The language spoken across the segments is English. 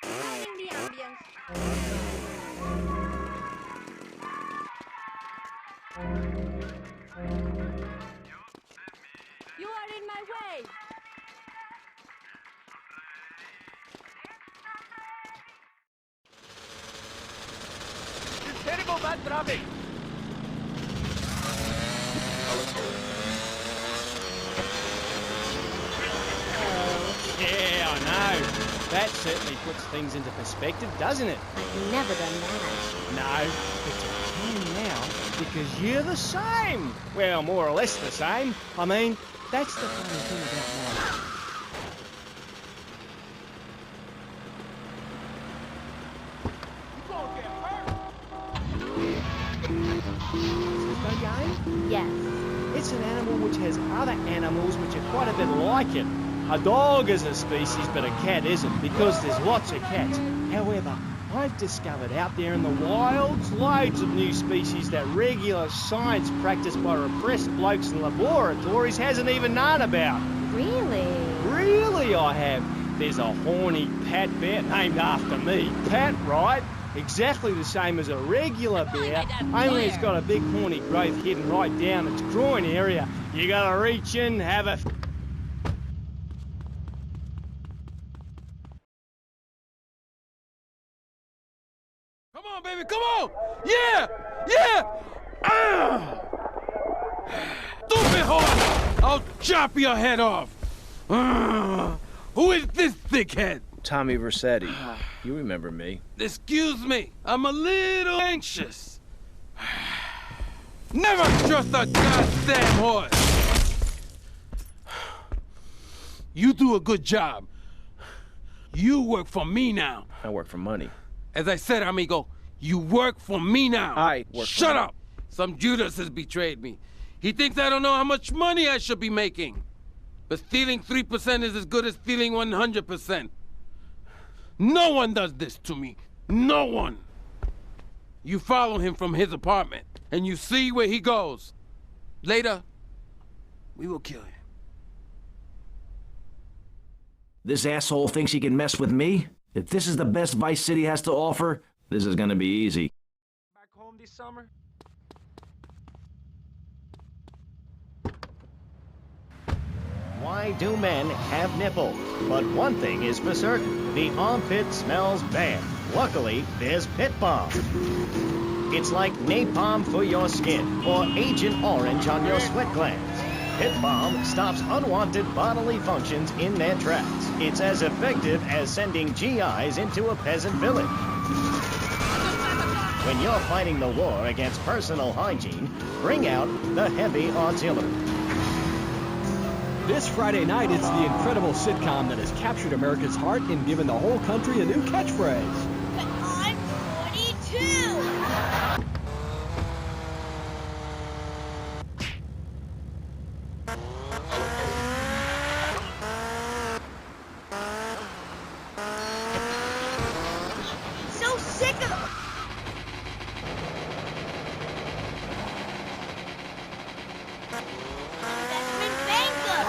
Setting the ambience. You are in my way. Terrible bad traffic. Yeah, I know. That certainly puts things into perspective, doesn't it? I've never done that. No, but you can now, because you're the same. Well, more or less the same. I mean, that's the funny thing about life. Is this the game? Yes. It's an animal which has other animals which are quite a bit like it. A dog is a species, but a cat isn't, because there's lots of cats. However, I've discovered out there in the wilds loads of new species that regular science practiced by repressed blokes in laboratories hasn't even known about. Really? Really, I have. There's a horny pat bear named after me. Pat, right? Exactly the same as a regular bear, only it's got a big horny growth hidden right down its groin area. You gotta reach in, have a... Come on, baby, come on! Yeah! Yeah! Ah! Stupid horse! I'll chop your head off! Ah! Who is this thickhead? Tommy Vercetti. You remember me. Excuse me, I'm a little anxious. Never trust a goddamn horse! You do a good job. You work for me now. I work for money. As I said, amigo, you work for me now. I work for Shut me. up! Some Judas has betrayed me. He thinks I don't know how much money I should be making. But stealing 3% is as good as stealing 100%. No one does this to me. No one. You follow him from his apartment, and you see where he goes. Later, we will kill him. This asshole thinks he can mess with me? If this is the best Vice City has to offer, this is gonna be easy. Back home this summer? Why do men have nipples? But one thing is for certain, the armpit smells bad. Luckily, there's Pit Balm. It's like napalm for your skin, or Agent Orange on your sweat glands. Pit Balm stops unwanted bodily functions in their tracks. It's as effective as sending GIs into a peasant village. When you're fighting the war against personal hygiene, bring out the heavy artillery. This Friday night, it's the incredible sitcom that has captured America's heart and given the whole country a new catchphrase. But I'm 42! So sick of it! Desmond Banker!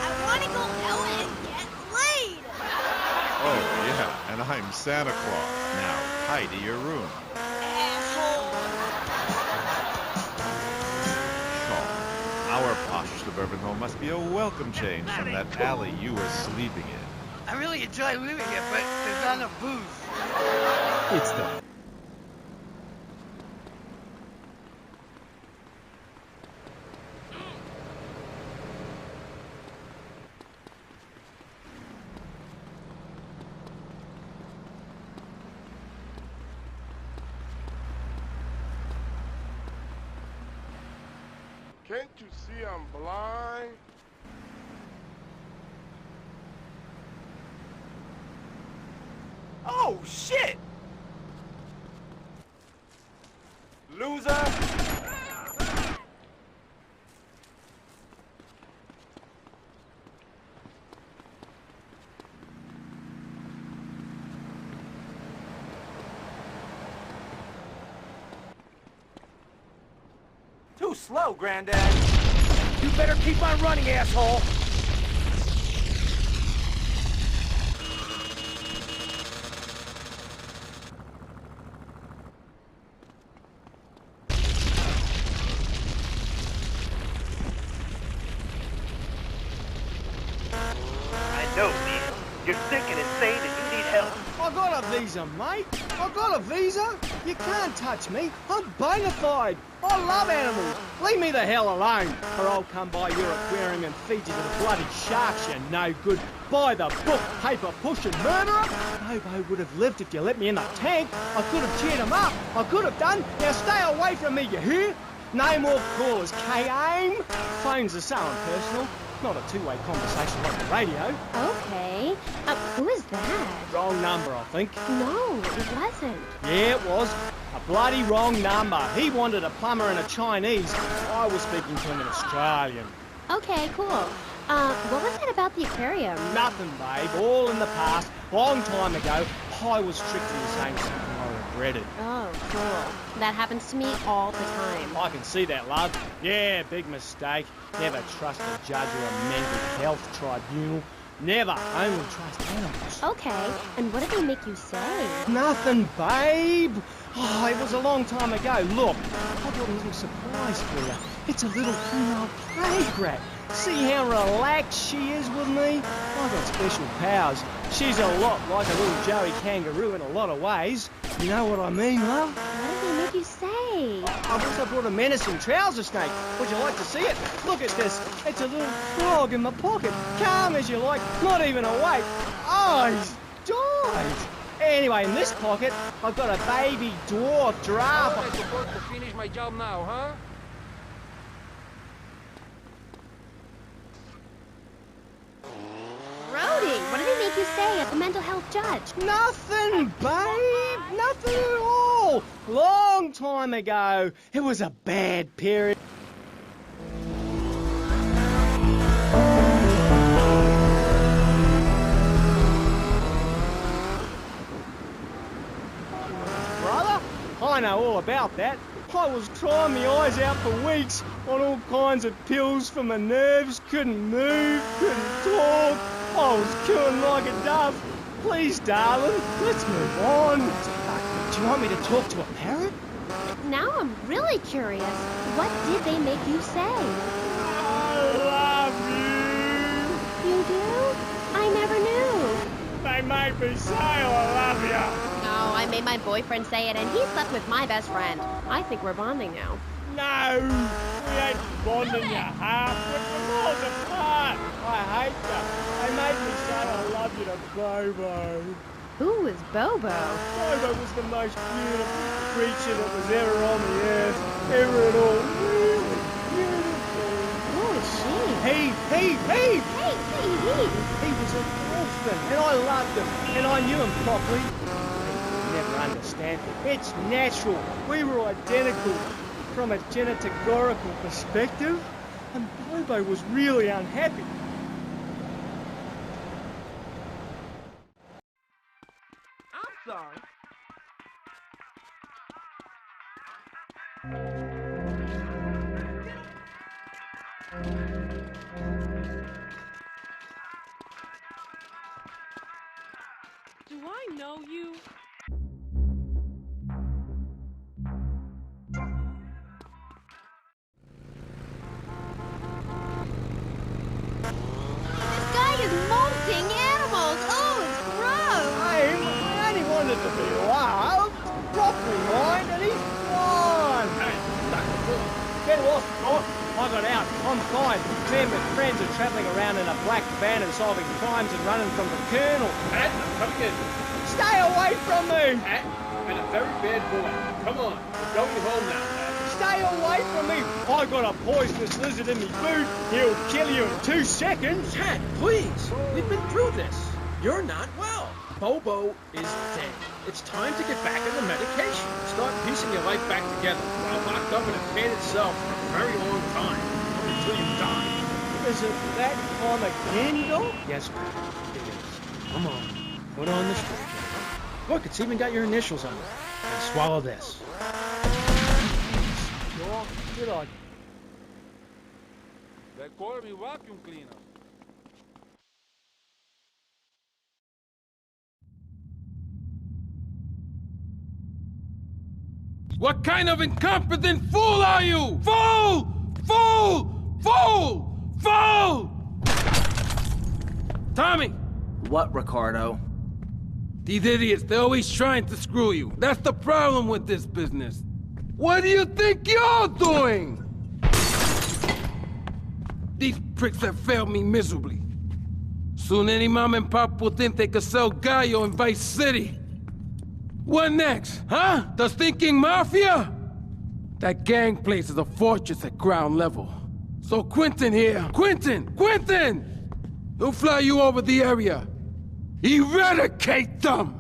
I want to go out and get laid! Oh, yeah, and I'm Santa Claus. Now, tidy your room. Asshole! Shaw, our posh suburban home must be a welcome change from that alley you were sleeping in. I really enjoy living here, but there's not enough booze. It's the... Can't you see I'm blind? Oh, shit! Loser! Too slow, Granddad. You better keep on running, asshole. You're sick and insane and you need help. I got a visa, mate. I got a visa. You can't touch me. I'm bona fide. I love animals. Leave me the hell alone, or I'll come by your aquarium and feed you to the bloody sharks, you no good. By the book, paper pushing murderer. Bobo would have lived if you let me in the tank. I could have cheered him up. I could have done. Now stay away from me, you hear? No more callers, K-Aim. Phones are so impersonal. Not a two-way conversation like the radio. Okay. Who is that? Wrong number, I think. No, it wasn't. Yeah, it was. A bloody wrong number. He wanted a plumber and a Chinese. I was speaking to him in Australian. Okay, cool. What was that about the aquarium? Nothing, babe. All in the past. Long time ago, I was tricked into saying something I regretted. Oh, cool. That happens to me all the time. I can see that, love. Yeah, big mistake. Never trust a judge or a mental health tribunal. Never. Only trust animals. Okay, and what did they make you say? Nothing, babe. Oh, it was a long time ago. Look, I've got a little surprise for you. It's a little female plague rat. See how relaxed she is with me? I've got special powers. She's a lot like a little Joey kangaroo in a lot of ways. You know what I mean, love? What did they make you say? I've also brought a menacing trouser snake. Would you like to see it? Look at this. It's a little frog in my pocket. Calm as you like, not even awake. Eyes died. Anyway, in this pocket, I've got a baby dwarf giraffe. I'm supposed to finish my job now, huh? Brody, what did they make you say at the mental health judge? Nothing, babe. Nothing at all. Long time ago. It was a bad period. Brother, I know all about that. I was trying my eyes out for weeks on all kinds of pills for my nerves. Couldn't move, couldn't talk. I was cooing like a dove. Please, darling, let's move on. Do you want me to talk to a parrot? Now I'm really curious. What did they make you say? I love you. You do? I never knew. They made me say I love you. No, I made my boyfriend say it, and he slept with my best friend. I think we're bonding now. No, we ain't bonding you half. We're miles apart. I hate you. They made me say I love you to Bobo. Who is Bobo? Bobo was the most beautiful creature that was ever on the earth. Ever at all. Really beautiful. Who is she? He. Hey. He was an orphan, and I loved him, and I knew him properly. Never understand. It's natural. We were identical from a genetagorical perspective, and Bobo was really unhappy. I'm sorry. Do I know you? This guy is molting animals. Oh, it's gross. I only wanted to be loved, properly mine, and he's gone. Hey, Dr. Bull. Get lost, Doc. I got out. I'm fine. Me and my friends are travelling around in a black van and solving crimes and running from the Colonel. Pat, come again. Stay away from me! Pat, you've been a very bad boy. Come on, we're going home now, Pat. Stay away from me! I got a poisonous lizard in me boot. He'll kill you in 2 seconds. Pat, please. We've been through this. You're not well. Bobo is dead. It's time to get back on the medication. Start piecing your life back together. While locked up in a can itself for a very long time. Until you die. Is it that time again, Doc? Yes, Pat. It is. Come on. Put on the stretcher. Look, it's even got your initials on it. And swallow this. Doc, good idea. They call me vacuum cleaner. What kind of incompetent fool are you? Fool! Fool! Fool! Fool! Tommy! What, Ricardo? These idiots, they're always trying to screw you. That's the problem with this business. What do you think you're doing? These pricks have failed me miserably. Soon any mom and pop will think they could sell Gallo in Vice City. What next, huh? The stinking mafia? That gang place is a fortress at ground level. So Quentin here, Quentin! He'll fly you over the area. Eradicate them!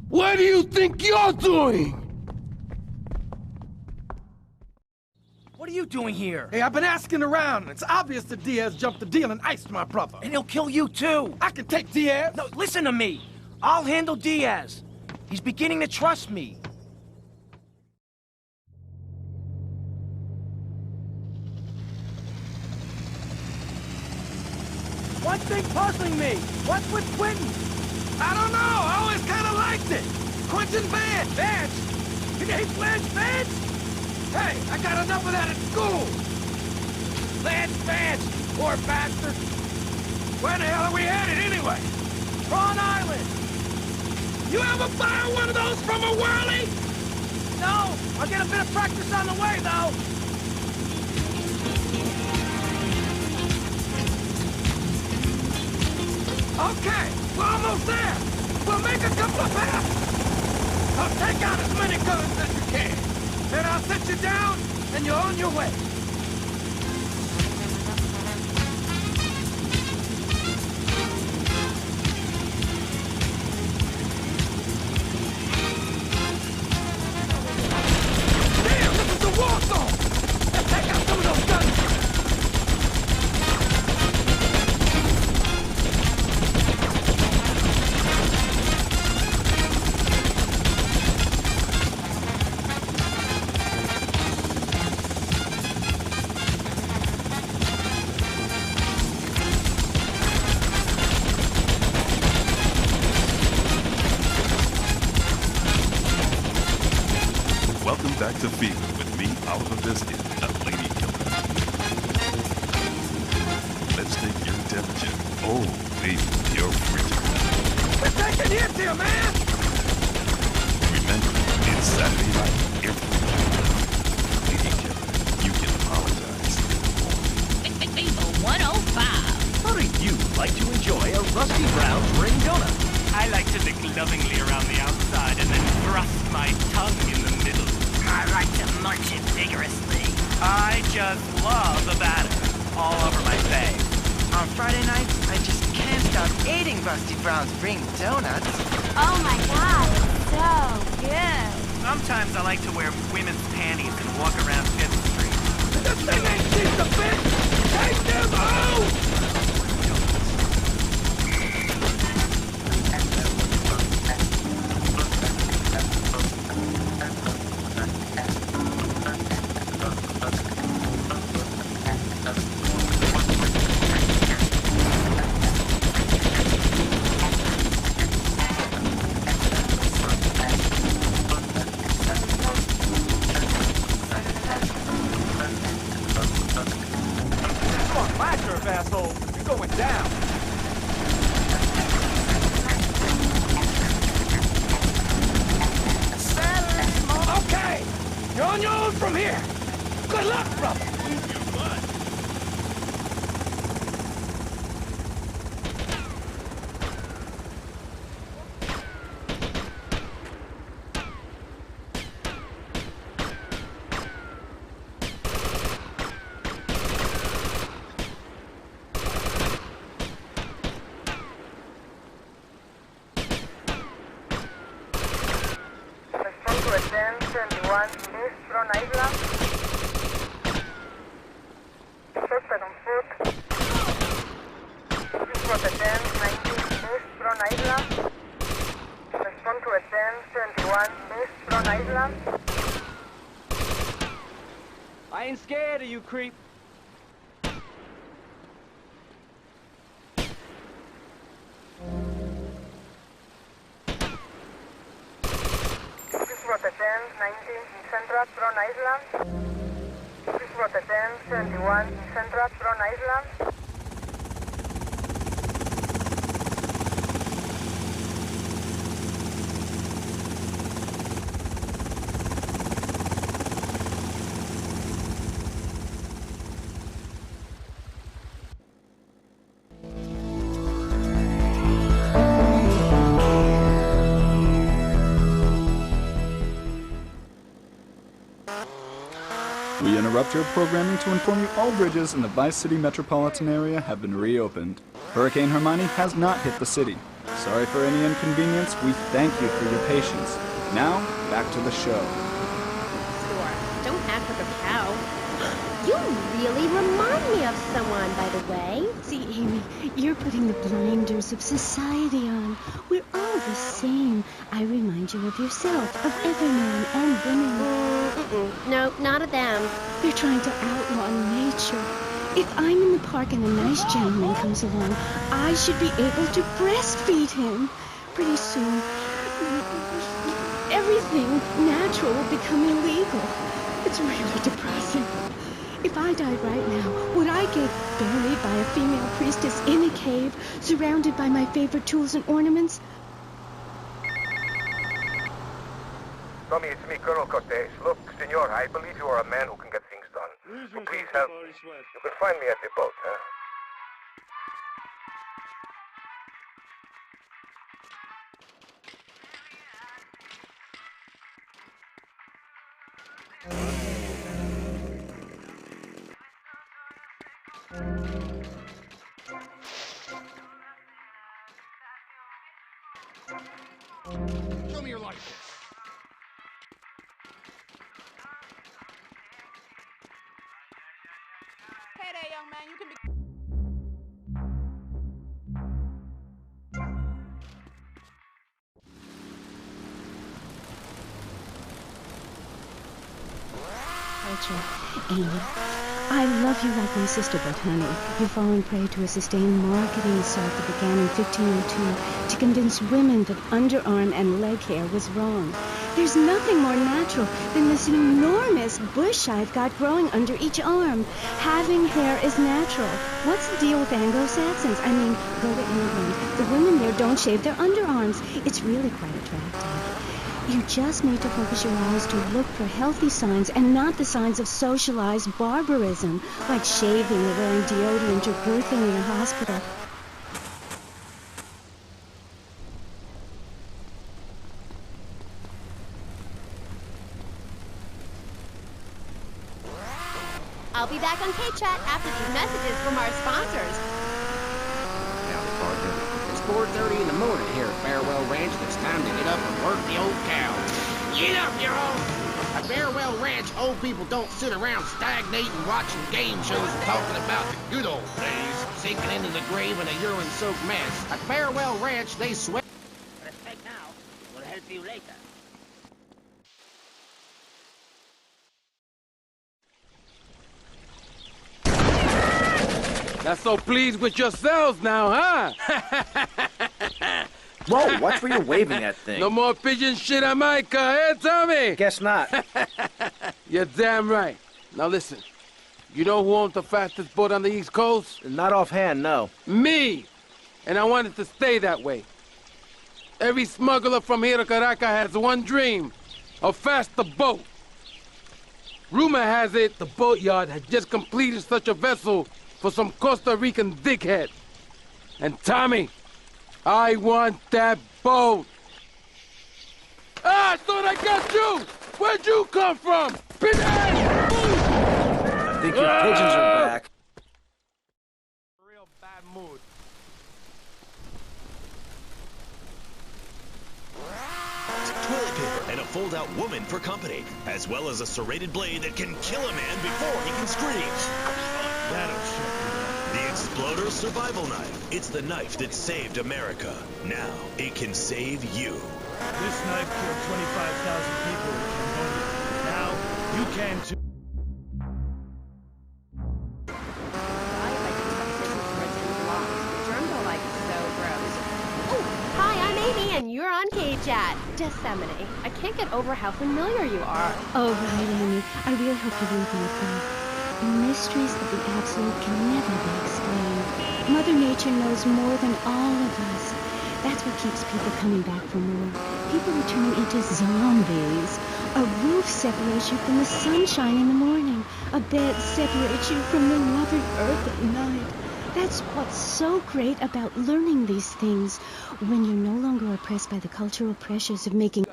What do you think you're doing? What are you doing here? Hey, I've been asking around. It's obvious that Diaz jumped the deal and iced my brother. And he'll kill you too. I can take Diaz. No, listen to me. I'll handle Diaz. He's beginning to trust me. One thing puzzling me. What's with Quentin? I don't know. I always kind of liked it. Quentin Vance. Vance? Your name's Lance Vance? Hey, I got enough of that at school. Lance Vance, poor bastard. Where the hell are we headed anyway? Prawn Island. You ever fire one of those from a whirly? No, I'll get a bit of practice on the way, though. Okay, we're almost there. We'll make a couple of passes. I'll take out as many guns as you can. Then I'll set you down, and you're on your way. Damn, this is the war zone! Let's take out some of those guns! Welcome back to Fever with me, Oliver Biscuit, the Lady Killer. Let's take your temperature. Oh, baby, you're frigid. We're taking hits here, man! Remember, it's Saturday night every week. Lady Killer, you can apologize. Fever 105. How do you like to enjoy a Rusty Brown's ring donut? I like to lick lovingly around the outside and then thrust my tongue in the middle. I like to munch it vigorously. I just love the batter all over my face. On Friday nights, I just can't stop eating Rusty Brown's ring donuts. Oh my god, it's so good. Sometimes I like to wear women's panties and walk around 5th Street. This thing ain't cheap to fit! Take them out! Asshole, you're going down. Okay, you're on your own from here. Good luck, brother. I ain't scared of you, creep. Central Prawn Island. Please protect 71 Central Prawn Island. interrupt your programming to inform you all bridges in the Vice City metropolitan area have been reopened. Hurricane Hermione has not hit the city. Sorry for any inconvenience. We thank you for your patience. Now, back to the show. Store. Don't act like a cow. You really remind me of someone, by the way. See, Amy, you're putting the blinders of society on. We're all the same. I remind you of yourself, of every man and woman. No, not of them. They're trying to outlaw nature. If I'm in the park and a nice gentleman comes along, I should be able to breastfeed him. Pretty soon, everything natural will become illegal. It's really depressing. If I died right now, would I get buried by a female priestess in a cave, surrounded by my favorite tools and ornaments? Tommy, it's me, Colonel Cortez. Look, senor, I believe you are a man who can get things done. So please help me. You can find me at the boat, huh? Show me your license. Hey there, young man. You can be. Amy, I love you like my sister, but honey, you've fallen prey to a sustained marketing assault that began in 1502 to convince women that underarm and leg hair was wrong. There's nothing more natural than this enormous bush I've got growing under each arm. Having hair is natural. What's the deal with Anglo-Saxons? I mean, go to England. The women there don't shave their underarms. It's really quite attractive. You just need to focus your eyes to look for healthy signs and not the signs of socialized barbarism, like shaving or wearing deodorant or birthing in a hospital. I'll be back on K-Chat after these messages from our sponsors. Howdy, partner. It's 4:30 in the morning here at Farewell Ranch. It's time to get up and work the old cow. Get up, y'all! At Farewell Ranch, old people don't sit around stagnating watching game shows and talking about the good old days, sinking into the grave in a urine-soaked mess. At Farewell Ranch, they sweat. Respect now will help you later. Not so pleased with yourselves now, huh? Whoa, watch where you're waving that thing. No more pigeon shit on my car, eh, Tommy? Guess not. You're damn right. Now listen, you know who owns the fastest boat on the East Coast? Not offhand, no. Me! And I want it to stay that way. Every smuggler from here to Caracas has one dream, a faster boat. Rumor has it the boatyard has just completed such a vessel for some Costa Rican dickhead. And Tommy, I want that boat. Ah, I thought I got you! Where'd you come from? Pigeon! I think your pigeons are back. Real bad mood. Toilet paper and a fold-out woman for company, as well as a serrated blade that can kill a man before he can scream. That'll shut you up. The Exploder Survival Knife. It's the knife that saved America. Now, it can save you. This knife killed 25,000 people in Cambodia. Now, you can too. Hi, I'm Amy, and you're on K-Chat. Disseminate. I can't get over how familiar you are. Oh, right, Amy. I really hope you read my book. The mysteries of the absolute can never be explained. Mother Nature knows more than all of us. That's what keeps people coming back for more. People are turning into zombies. A roof separates you from the sunshine in the morning. A bed separates you from the loving earth at night. That's what's so great about learning these things, when you're no longer oppressed by the cultural pressures of making...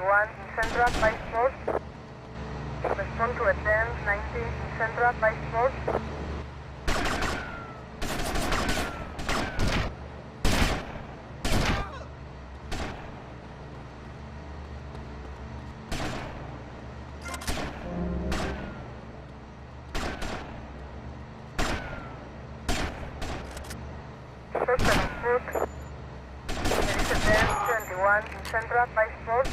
21 in Central by Sports. Respond to a 10-19 in Central by Sports. Suspect on foot. There is a 10-21 in Central by Sports.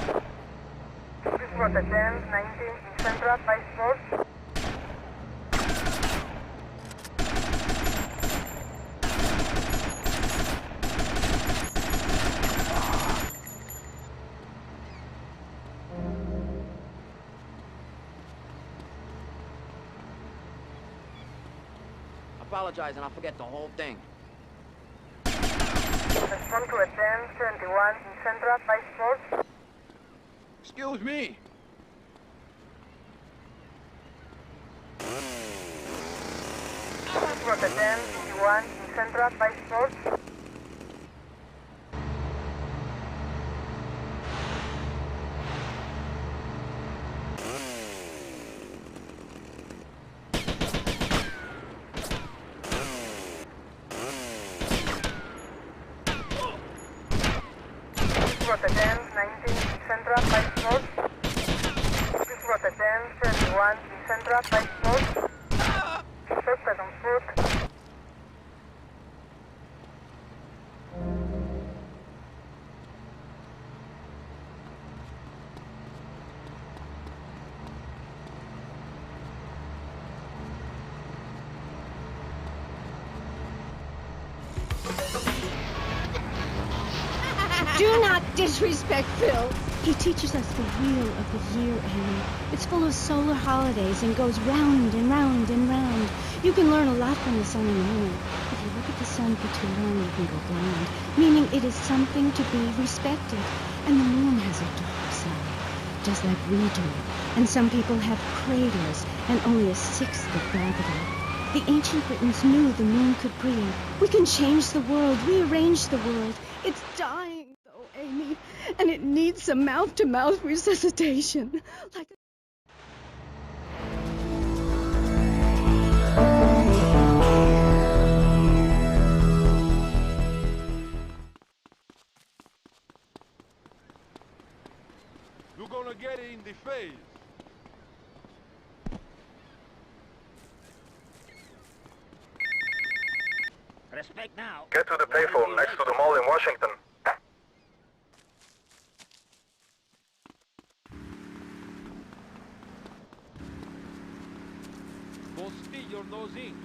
Please report a 10-19 in Central by Sports. Apologize and I'll forget the whole thing. Respond to a 10-21 in Central by Sports. Excuse me. Please report a 10-21 in Central by Sports. Report a 10-19 in Central by Sports. Please report a 10-21 in Central by Sports. Suspect on foot. Do not disrespect Phil. He teaches us the wheel of the year, Amy. It's full of solar holidays and goes round and round and round. You can learn a lot from the sun and moon. If you look at the sun for too long, you can go blind, meaning it is something to be respected. And the moon has a dark side, just like we do. And some people have craters and only a sixth of gravity. The ancient Britons knew the moon could breathe. We can change the world, rearrange the world. It's dying, though, Amy, and it needs some mouth-to-mouth resuscitation. Like You're gonna get it in the face. Respect now. Get to the payphone next to the mall in Washington. Go stick your nose in.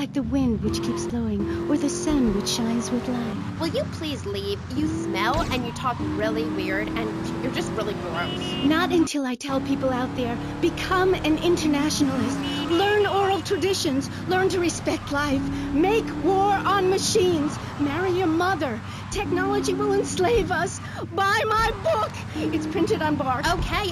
like the wind which keeps blowing, or the sun which shines with light. Will you please leave? You smell and you talk really weird and you're just really gross. Not until I tell people out there, become an internationalist. Learn oral traditions. Learn to respect life. Make war on machines. Marry your mother. Technology will enslave us. Buy my book. It's printed on bark. Okay.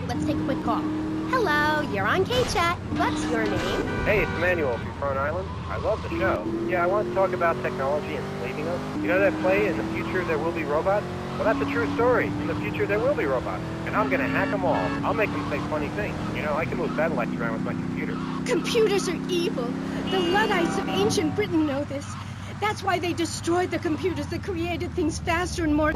Let's take a quick call. Hello, you're on K-Chat. What's your name? Hey, it's Emmanuel from Front Island. I love the show. Yeah, I want to talk about technology enslaving us. You know that play, In the Future There Will Be Robots? Well, that's a true story. In the future, there will be robots. And I'm gonna hack them all. I'll make them say funny things. You know, I can move satellites around with my computer. Computers are evil. The Luddites of ancient Britain know this. That's why they destroyed the computers that created things faster and more...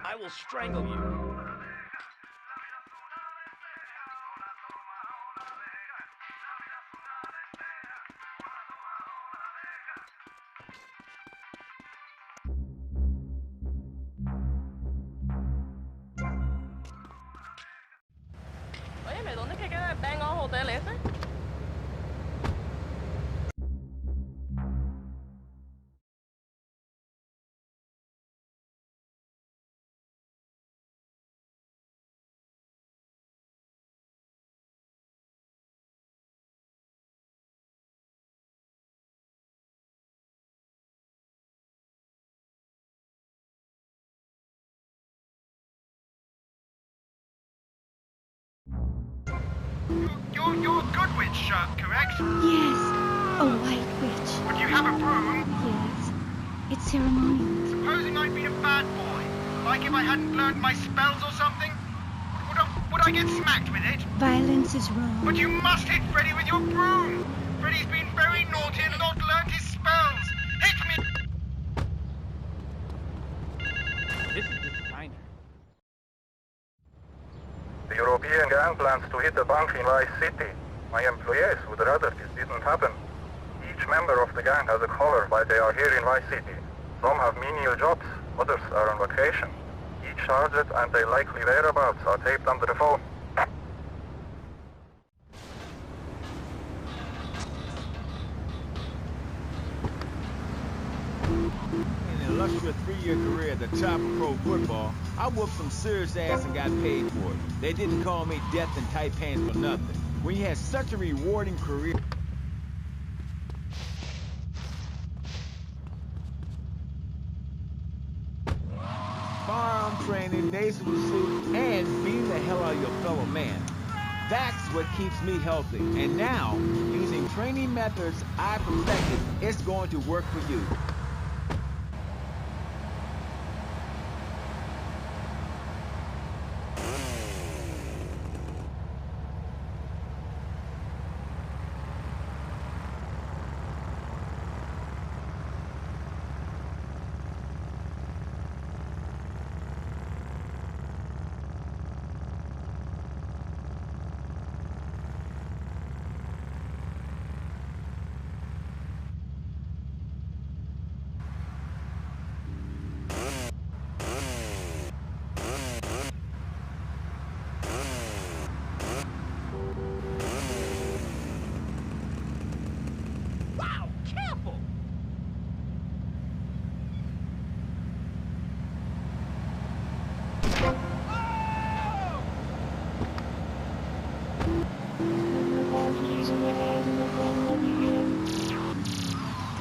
I will strangle you. Óyeme, ¿dónde es que queda el Bang On Hotel ese? You're good witch, correct? Yes, a white witch. But you have a broom? Yes, it's ceremonial. Supposing I'd been a bad boy, like if I hadn't learned my spells or something? Would I get smacked with it? Violence is wrong. But you must hit Freddy with your broom! Freddy's been very naughty and not learned his spells! Hit me! This is disappointing. The European gang plans to hit a bank in Vice City. My employees would rather this didn't happen. Each member of the gang has a collar while they are here in Vice City. Some have menial jobs, others are on vacation. Each target and their likely whereabouts are taped under the phone. In an illustrious 3-year career at the top of pro football, I whooped some serious ass and got paid for it. They didn't call me death in tight pants for nothing. When you had such a rewarding career... Firearm training, nasal pursuit, and beating the hell out of your fellow man. That's what keeps me healthy. And now, using training methods I perfected, it's going to work for you.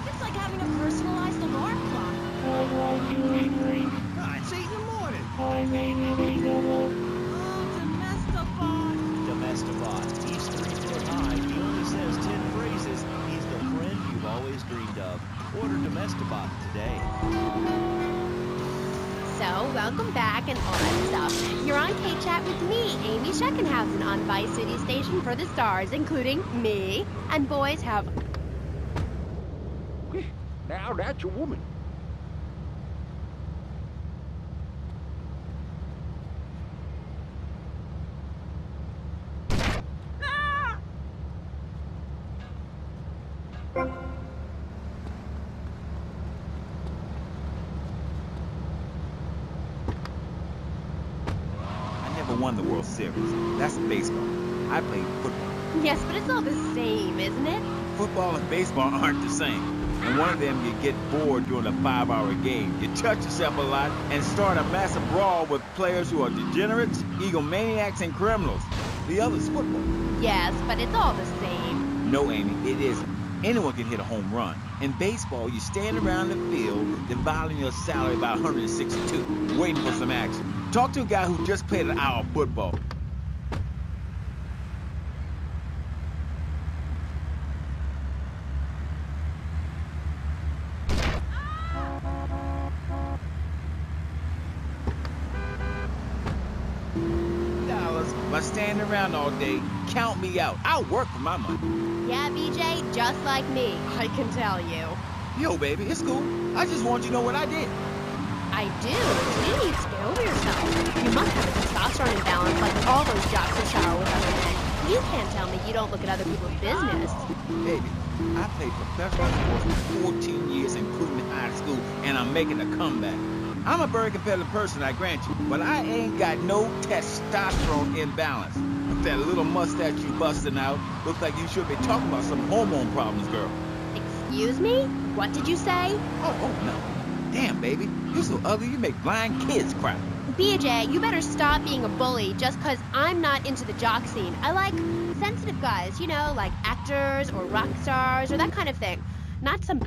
It's like having a personalized alarm clock. It's 8 in the morning. Domestabot. He's 3 foot high. He only says 10 phrases. He's the friend you've always dreamed of. Order Domestabot today. So, welcome back and all that stuff. You're on K-Chat with me, Amy Scheckenhausen, on Vice City Station for the stars, including me. And boys have... Now that's a woman. Won the World Series. That's baseball. I played football. Yes, but it's all the same, isn't it? Football and baseball aren't the same. And one of them, you get bored during a 5-hour game. You touch yourself a lot and start a massive brawl with players who are degenerates, egomaniacs, and criminals. The other's football. Yes, but it's all the same. No, Amy, it isn't. Anyone can hit a home run. In baseball, you stand around the field, dividing your salary by 162, waiting for some action. Talk to a guy who just played an hour of football. $1 by standing around all day, count me out. I'll work for my money. Yeah, BJ, just like me, I can tell you. Yo, baby, it's cool. I just want you to know what I did. I do. You need to get over yourself. You must have a testosterone imbalance like all those jocks who shower with other men. You can't tell me you don't look at other people's business. Baby, I played professional sports for 14 years, including high school, and I'm making a comeback. I'm a very competitive person, I grant you, but I ain't got no testosterone imbalance. With that little mustache you busting out, looks like you should be talking about some hormone problems, girl. Excuse me? What did you say? Oh, no. Damn, baby, you're so ugly you make blind kids cry. BJ, you better stop being a bully just because I'm not into the jock scene. I like sensitive guys, you know, like actors or rock stars or that kind of thing. Not some...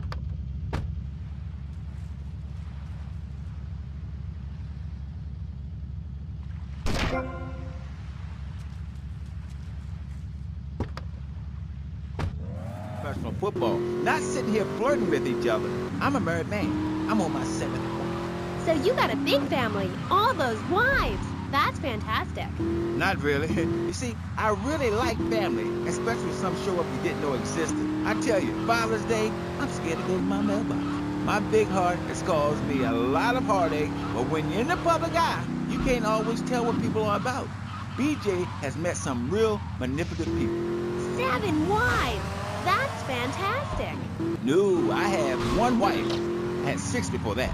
football, not sitting here flirting with each other. I'm a married man. I'm on my 7th wife. So you got a big family, all those wives. That's fantastic. Not really. You see, I really like family, especially when some show up you didn't know existed. I tell you, Father's Day, I'm scared to go to my mailbox. My big heart has caused me a lot of heartache, but when you're in the public eye, you can't always tell what people are about. BJ has met some real manipulative people. 7 wives. That's fantastic. No, I have 1 wife. I had 6 before that.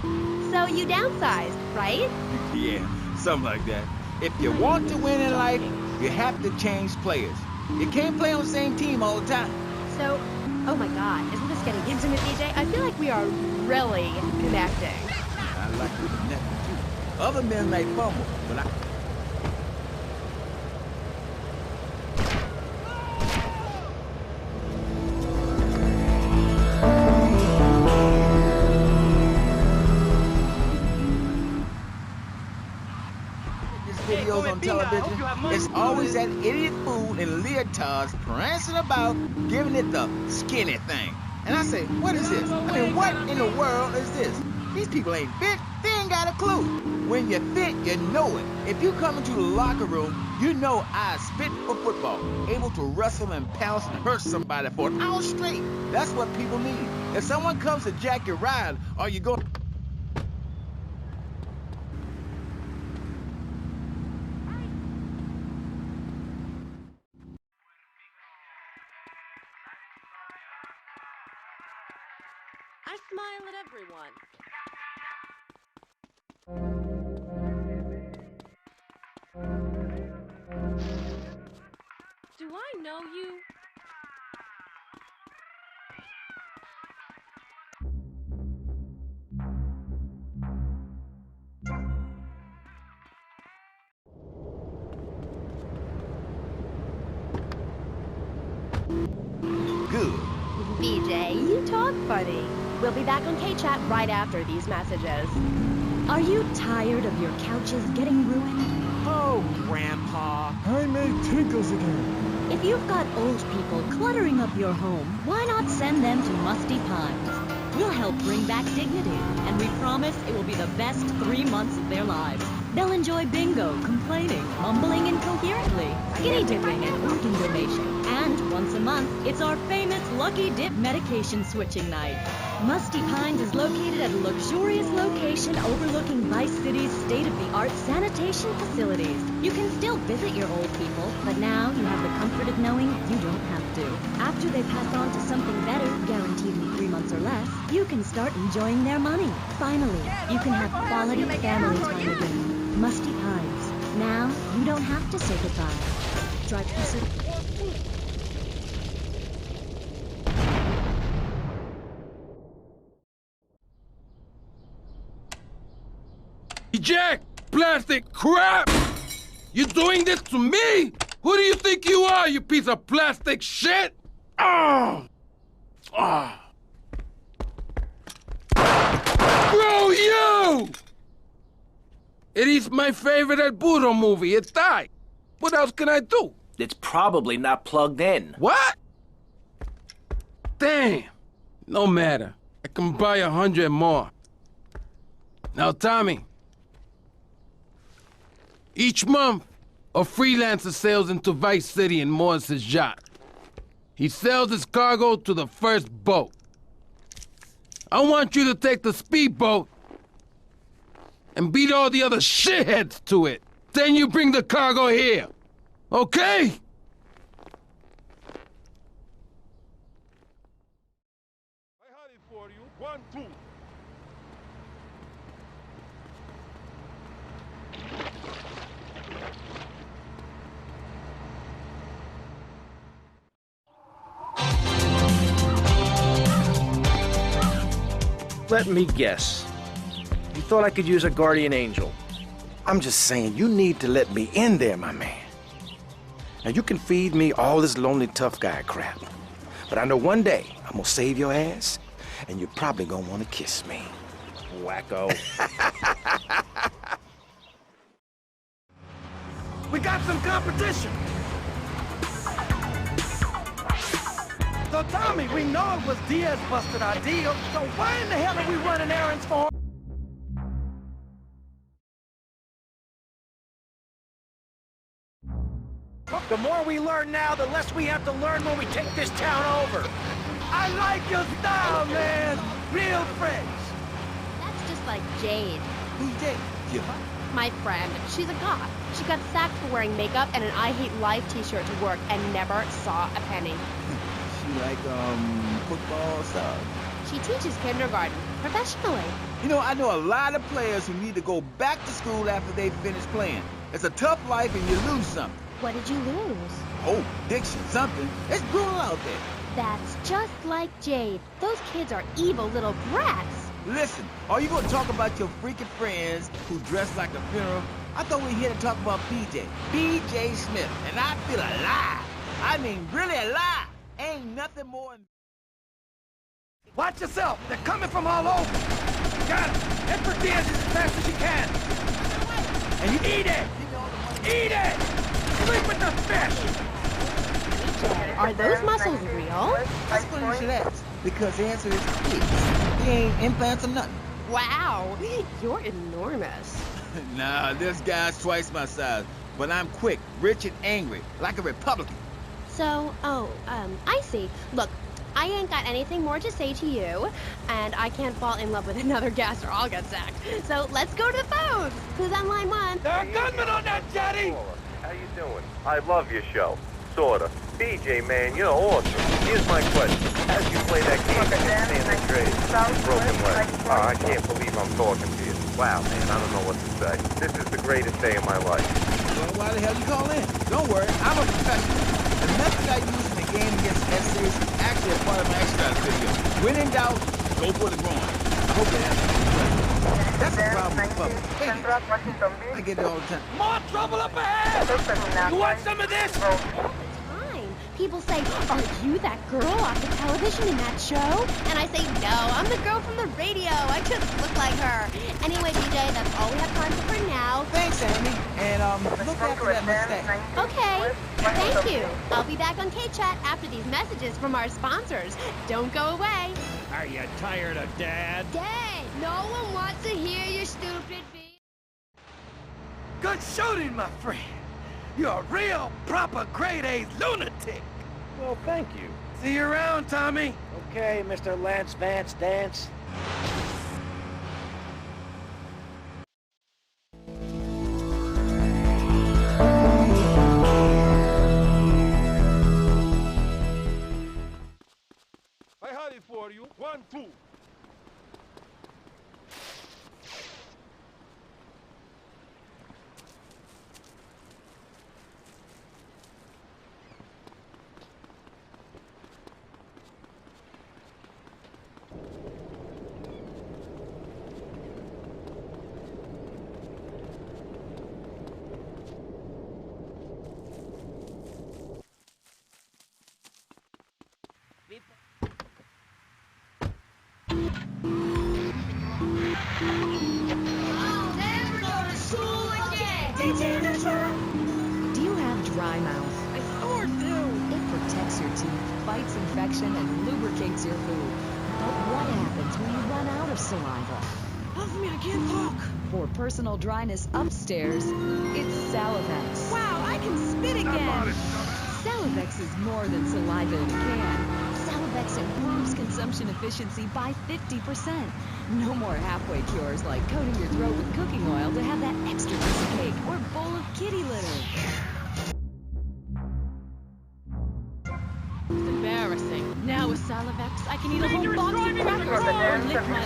So you downsized, right? Yeah, something like that. If you want to win in life, you have to change players. You can't play on the same team all the time. So, oh my God, isn't this getting intimate, BJ? I feel like we are really connecting. I like to connect with you. Other men may fumble, but I... videos on television, it's always that idiot fool in leotards prancing about, giving it the skinny thing. And I say, what is this? I mean, what in the world is this? These people ain't fit. They ain't got a clue. When you fit, you know it. If you come into the locker room, you know I spit for football, able to wrestle and pounce and hurt somebody for an hour straight. That's what people need. If someone comes to jack your ride, are you going... I smile at everyone. Do I know you? Good. BJ, you talk funny. We'll be back on K-Chat right after these messages. Are you tired of your couches getting ruined? Oh, Grandpa. I made tinkles again. If you've got old people cluttering up your home, why not send them to Musty Pines? We'll help bring back dignity, and we promise it will be the best 3 months of their lives. They'll enjoy bingo, complaining, mumbling incoherently, skinny dipping, and organ donation. And once a month, it's our famous Lucky Dip medication switching night. Musty Pines is located at a luxurious location overlooking Vice City's state-of-the-art sanitation facilities. You can still visit your old people, but now you have the comfort of knowing you don't have to. After they pass on to something better, guaranteed in 3 months or less, you can start enjoying their money. Finally, you can have quality family time again. Musty Pines. Now, you don't have to say goodbye. Drive to the city. Jack, plastic crap! You doing this to me? Who do you think you are, you piece of plastic shit? Oh! Oh! Bro, you! It is my favorite El Burro movie. It died. What else can I do? It's probably not plugged in. What? Damn. No matter. I can buy 100 more. Now, Tommy. Each month, a freelancer sails into Vice City in Morris's yacht. He sells his cargo to the first boat. I want you to take the speedboat and beat all the other shitheads to it. Then you bring the cargo here. Okay? I had it for you. 1, 2. Let me guess. You thought I could use a guardian angel. I'm just saying, you need to let me in there, my man. Now, you can feed me all this lonely tough guy crap. But I know one day I'm gonna save your ass, and you're probably gonna want to kiss me. Wacko. We got some competition! So Tommy, we know it was Diaz busted our deal, so why in the hell are we running errands for him? The more we learn now, the less we have to learn when we take this town over. I like your style, man. Real friends. That's just like Jade. Who's Jade? My friend. She's a goth. She got sacked for wearing makeup and an I Hate Life t-shirt to work and never saw a penny. She like, football stuff? She teaches kindergarten, professionally. You know, I know a lot of players who need to go back to school after they finish playing. It's a tough life and you lose something. What did you lose? Oh, addiction, something. It's brutal out there. That's just like Jade. Those kids are evil little brats. Listen, are you going to talk about your freaking friends who dress like a funeral? I thought we were here to talk about BJ. BJ Smith. And I feel alive. I mean, really alive. Ain't nothing more than... Watch yourself. They're coming from all over. Got it. Head for Diaz as fast as you can. And you eat it. Eat it. Sleep with the fish. Are those muscles real? That's funny you should ask. Because the answer is yes. They ain't implants or nothing. Wow. You're enormous. Nah, this guy's twice my size. But I'm quick, rich, and angry. Like a Republican. So, I see. Look, I ain't got anything more to say to you, and I can't fall in love with another guest or I'll get sacked. So let's go to the phone. Who's on line 1? There are gunmen on that jetty! How you doing? I love your show. Sorta. BJ, man, you're awesome. Here's my question. As you play that game against San Andreas, broken leg. I can't believe I'm talking to you. Wow, man, I don't know what to say. This is the greatest day of my life. Well, why the hell you call in? Don't worry, I'm a professional. The method I used in the game against S-Series is actually a part of my extra video. When in doubt, go for the groin. I hope that happens. That's a problem with public. I get it all the time. More trouble up ahead! You want some of this? People say, are you that girl off the television in that show? And I say, no, I'm the girl from the radio. I just look like her. Anyway, DJ, that's all we have time for now. Thanks, Andy. And, look after that mustache. Okay, thank you. I'll be back on K-Chat after these messages from our sponsors. Don't go away. Are you tired of Dad? Dad, no one wants to hear your stupid beat. Good shooting, my friend. You're a real, proper grade-A lunatic. Well, thank you. See you around, Tommy. Okay, Mr. Lance Vance Dance. I had it for you. 1, 2. Do you have dry mouth? I sure do. It protects your teeth, fights infection, and lubricates your food. But what happens when you run out of saliva? Help me, I can't talk. For personal dryness upstairs, it's Salivex. Wow, I can spit again. Salivex is more than saliva in a can. Salivex improves consumption efficiency by 50%. No more halfway cures like coating your throat with cooking oil to have that extra piece of cake or bowl of kitty litter. It's embarrassing. Now with Salivex, I can eat a whole box of crackers or lick my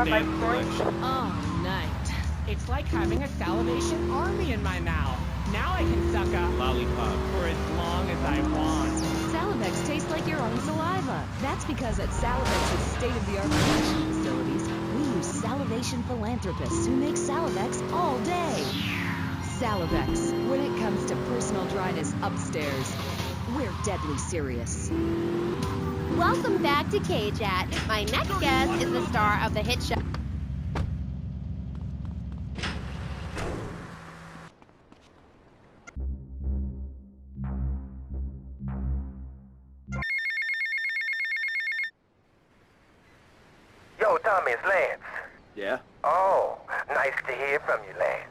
life partner's Oh, night. It's like having a salivation army in my mouth. Now I can suck a lollipop for as long as I want. Salivex tastes like your own saliva. That's because at Salivex's state-of-the-art production facilities, we use salivation philanthropists who make Salivex all day. Salivex, when it comes to personal dryness upstairs, we're deadly serious. Welcome back to K-Chat. My next guest is the star of the hit show. So, Tommy, it's Lance. Yeah? Oh, nice to hear from you, Lance.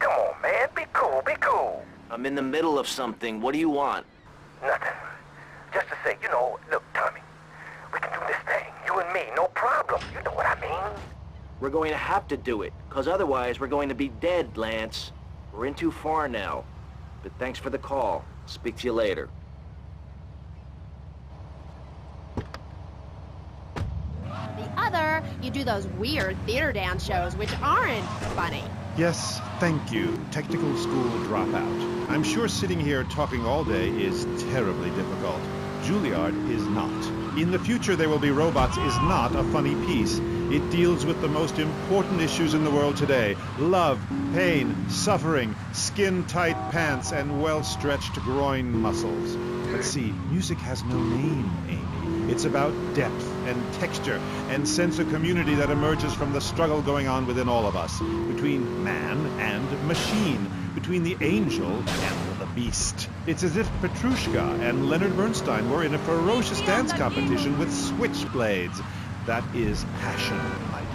Come on, man. Be cool, be cool. I'm in the middle of something. What do you want? Nothing. Just to say, look, Tommy, we can do this thing. You and me, no problem. You know what I mean? We're going to have to do it, because otherwise we're going to be dead, Lance. We're in too far now. But thanks for the call. Speak to you later. The other, you do those weird theater dance shows which aren't funny. Yes, thank you, technical school dropout. I'm sure sitting here talking all day is terribly difficult. Juilliard is not. In the future there will be robots is not a funny piece. It deals with the most important issues in the world today. Love, pain, suffering, skin-tight pants, and well-stretched groin muscles. But see, music has no name, Amy. It's about depth and texture and sense of community that emerges from the struggle going on within all of us, between man and machine, between the angel and the beast. It's as if Petrushka and Leonard Bernstein were in a ferocious dance competition with switchblades. That is passion, my dear.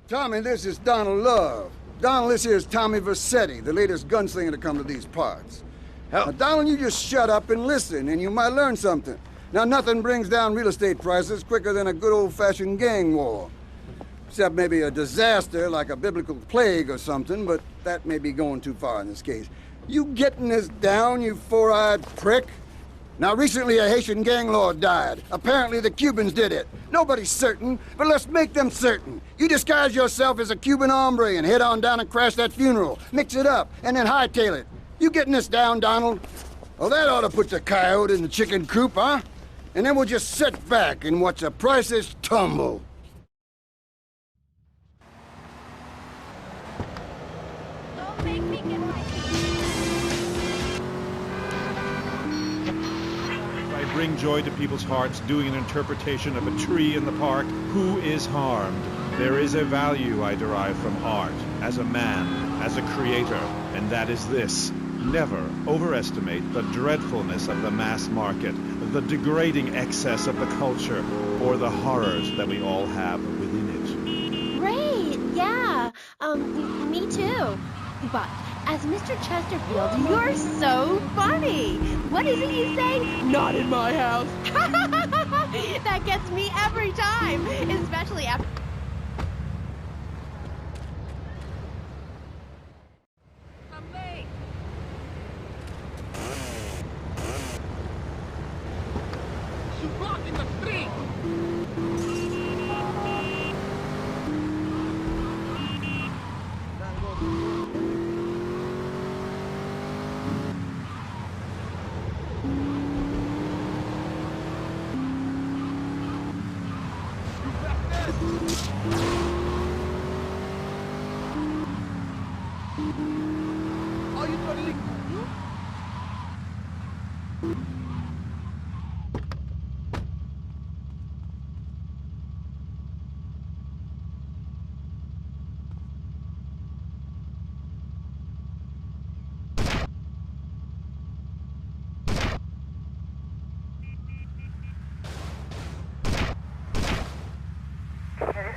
Tommy, this is Donald Love. Donald, this here is Tommy Vercetti, the latest gunslinger to come to these parts. Now, Donald, you just shut up and listen, and you might learn something. Now, nothing brings down real estate prices quicker than a good old-fashioned gang war. Except maybe a disaster like a biblical plague or something, but that may be going too far in this case. You getting this down, you four-eyed prick? Now, recently a Haitian gang lord died. Apparently the Cubans did it. Nobody's certain, but let's make them certain. You disguise yourself as a Cuban hombre and head on down and crash that funeral. Mix it up, and then hightail it. You getting this down, Donald? Well, that ought to put the coyote in the chicken coop, huh? And then we'll just sit back and watch the prices tumble. I bring joy to people's hearts doing an interpretation of a tree in the park. Who is harmed? There is a value I derive from art, as a man, as a creator, and that is this. Never overestimate the dreadfulness of the mass market, the degrading excess of the culture, or the horrors that we all have within it. Great, yeah. Me too. But as Mr. Chesterfield, you're so funny. What is it you say? Not in my house. That gets me every time, especially after...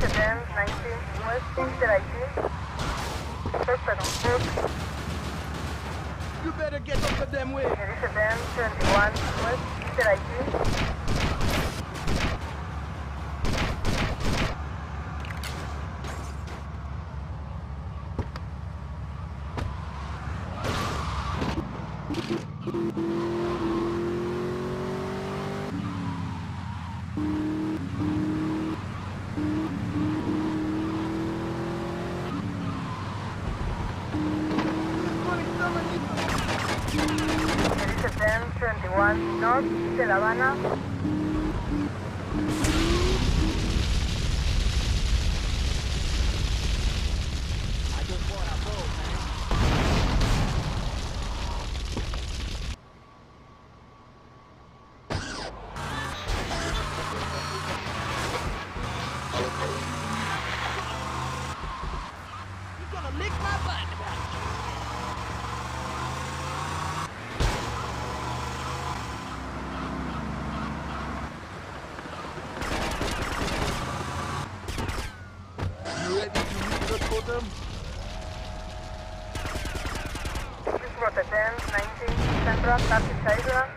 Benz 19 West Interactive. You better get up to them way. Benz 21 West Interactive. Benz 21 North de La Habana. Central, Taxi Taser.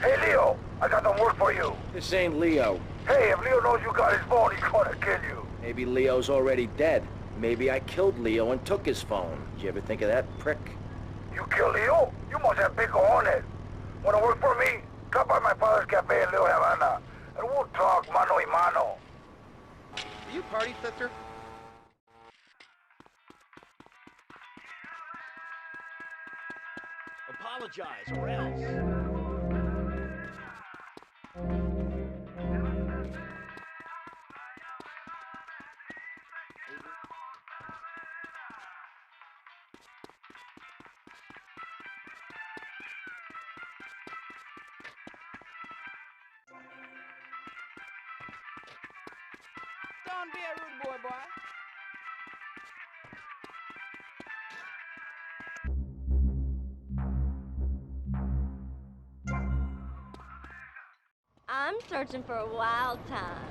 Hey, Leo, I got some work for you. This ain't Leo. Hey, if Leo knows you got his phone, he's gonna kill you. Maybe Leo's already dead. Maybe I killed Leo and took his phone. Did you ever think of that, prick? You kill Leo? You must have big cojones. Wanna work for me? Stop by my father's cafe in Little Havana, and we'll talk mano y mano. Are you party, sister? Apologize, or else. Don't be a rude boy, boy. I'm searching for a wild time.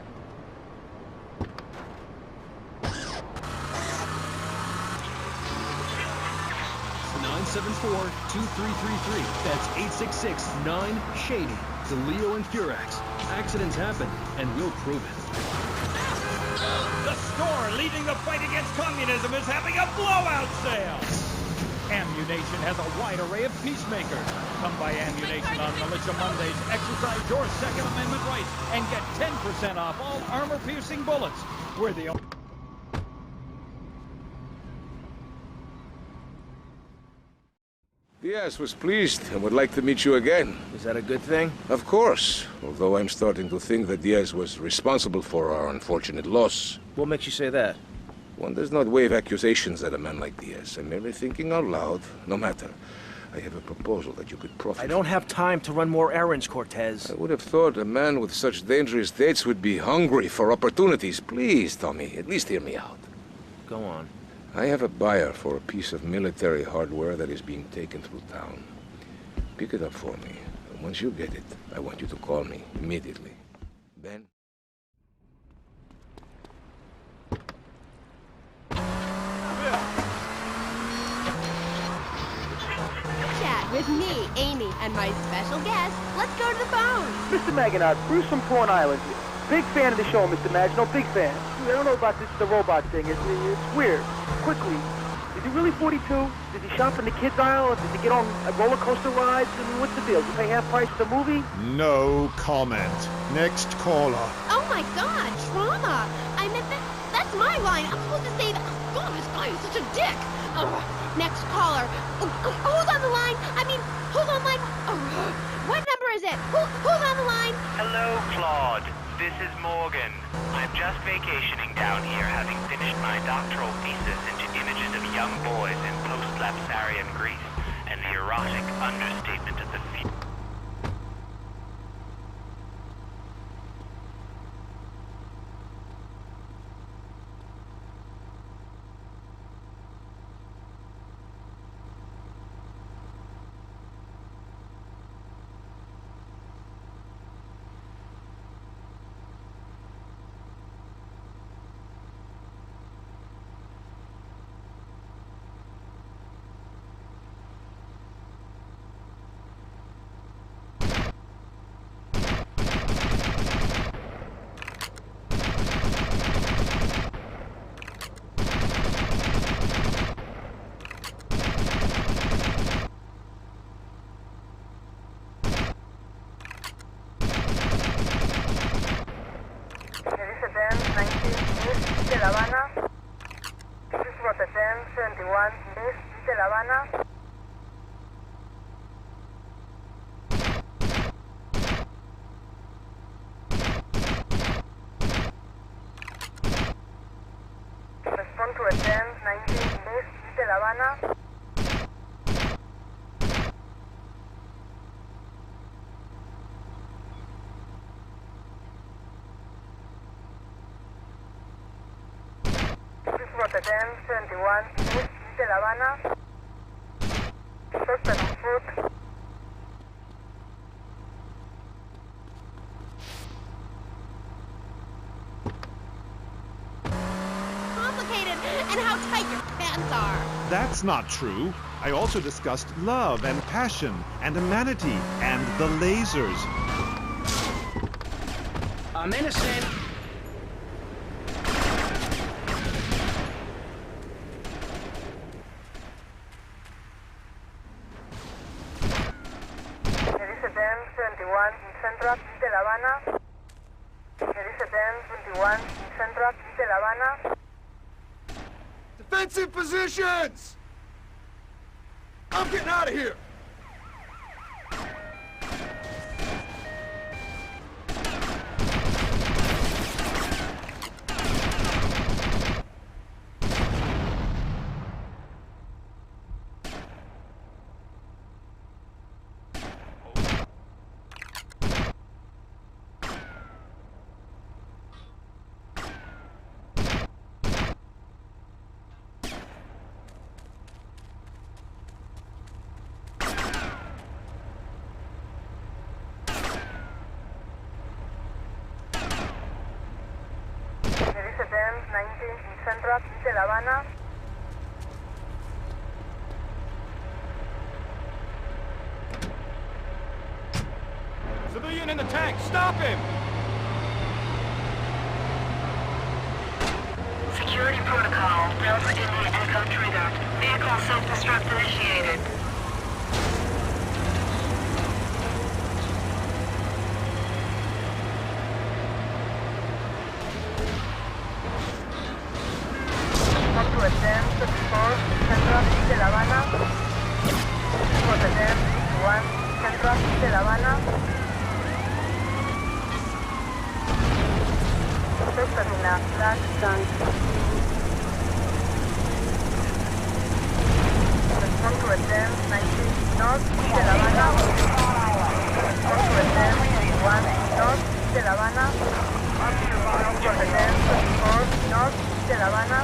974-2333. That's 866-9-SHADY. To Leo and Furax. Accidents happen, and we'll prove it. The store leading the fight against communism is having a blowout sale! Ammu-Nation has a wide array of peacemakers. Come by Ammu-Nation on Militia Mondays, exercise your Second Amendment rights, and get 10% off all armor-piercing bullets. We're the only... Diaz was pleased and would like to meet you again. Is that a good thing? Of course, although I'm starting to think that Diaz was responsible for our unfortunate loss. What makes you say that? One does not wave accusations at a man like Diaz. I'm merely thinking out loud. No matter. I have a proposal that you could profit I don't have time to run more errands, Cortez. I would have thought a man with such dangerous dates would be hungry for opportunities. Please, Tommy, at least hear me out. Go on. I have a buyer for a piece of military hardware that is being taken through town. Pick it up for me. And once you get it, I want you to call me immediately. Ben? Chat with me, Amy, and my special guest. Let's go to the phone. Mr. Maginot, Bruce from Prawn Island. Big fan of the show, Mr. Maginot, big fan. I don't know about the robot thing. It's weird. Quickly, is he really 42? Did he shop in the kids aisle? Did he get on roller coaster rides? I mean, what's the deal? Did he pay half price for the movie? No comment. Next caller. Oh my God, trauma! I meant that's my line. I'm supposed to say that. Oh, God, this guy is such a dick. Next caller. Who's on the line? I mean, who's on line? What number is it? Who's on the line? Hello, Claude. This is Morgan. I'm just vacationing down here, having finished my doctoral thesis into images of young boys in post-lapsarian Greece and the erotic understatement of the future. 1071 East de La Habana. Respond to a 1019 East de La Habana. Report a 1071 East de La Habana. Suspect on foot. Complicated, and how tight your pants are. That's not true. I also discussed love and passion and humanity and the lasers. I'm innocent. There is a 1071 in Central de La Habana. There is a 1021 in Central de La Habana. Defensive positions! I'm getting out of here! There is a 1019 in Central de La Habana. Civilian in the tank, stop him! Security protocol, Delta India Echo triggered. Vehicle self-destruct initiated. Up to a 1034 Central de La Habana. For the 1061 Central de La Habana. Terminal flash done. Respond to a 1019 North de La Habana. Respond to a 1021 North de La Habana. For the 1024 North de La Habana.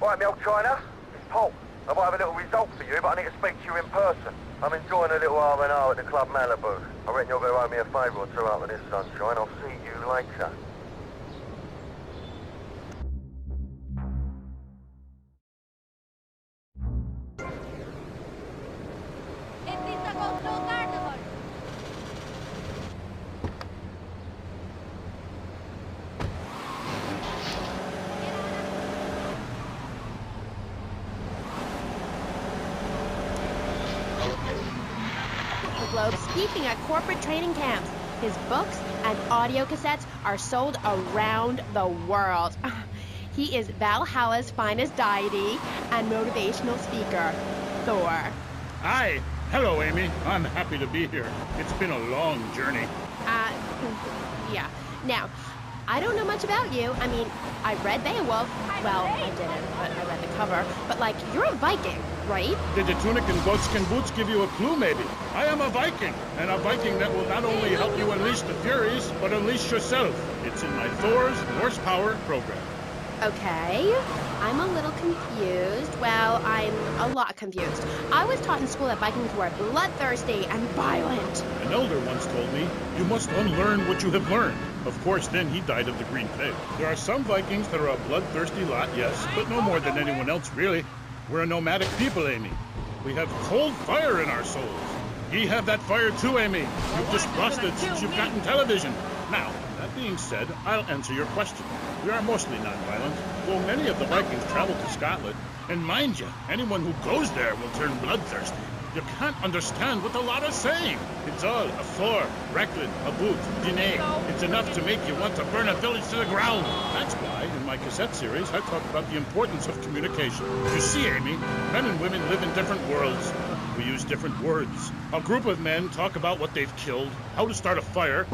Right, Milk China, it's Paul. I might have a little result for you, but I need to speak to you in person. I'm enjoying a little R&R at the Club Malibu. I reckon you're going to owe me a favour or two out of this sunshine. I'll see you later. Globe speaking at corporate training camps. His books and audio cassettes are sold around the world. He is Valhalla's finest deity and motivational speaker, Thor. Hi. Hello, Amy. I'm happy to be here. It's been a long journey. Yeah. Now, I don't know much about you. I mean, I read Beowulf. Well, I didn't, but I read the cover. But, like, you're a Viking, right? Did your tunic and goatskin boots give you a clue, maybe? I am a Viking, and a Viking that will not only help you unleash the Furies, but unleash yourself. It's in my Thor's Horsepower program. Okay. I'm a little confused. Well, I'm a lot confused. I was taught in school that Vikings were bloodthirsty and violent. An elder once told me, you must unlearn what you have learned. Of course, then he died of the green plague. There are some Vikings that are a bloodthirsty lot, yes, but no more than anyone else, really. We're a nomadic people, Amy. We have cold fire in our souls. Ye have that fire too, Amy. You've just lost it since you've gotten television. Now, that being said, I'll answer your question. We are mostly non-violent, though many of the Vikings traveled to Scotland. And mind you, anyone who goes there will turn bloodthirsty. You can't understand what the lot are saying. It's all a Thor, Recklin, a boot, Dine. It's enough to make you want to burn a village to the ground. That's why, in my cassette series, I talk about the importance of communication. You see, Amy, men and women live in different worlds. We use different words. A group of men talk about what they've killed, how to start a fire.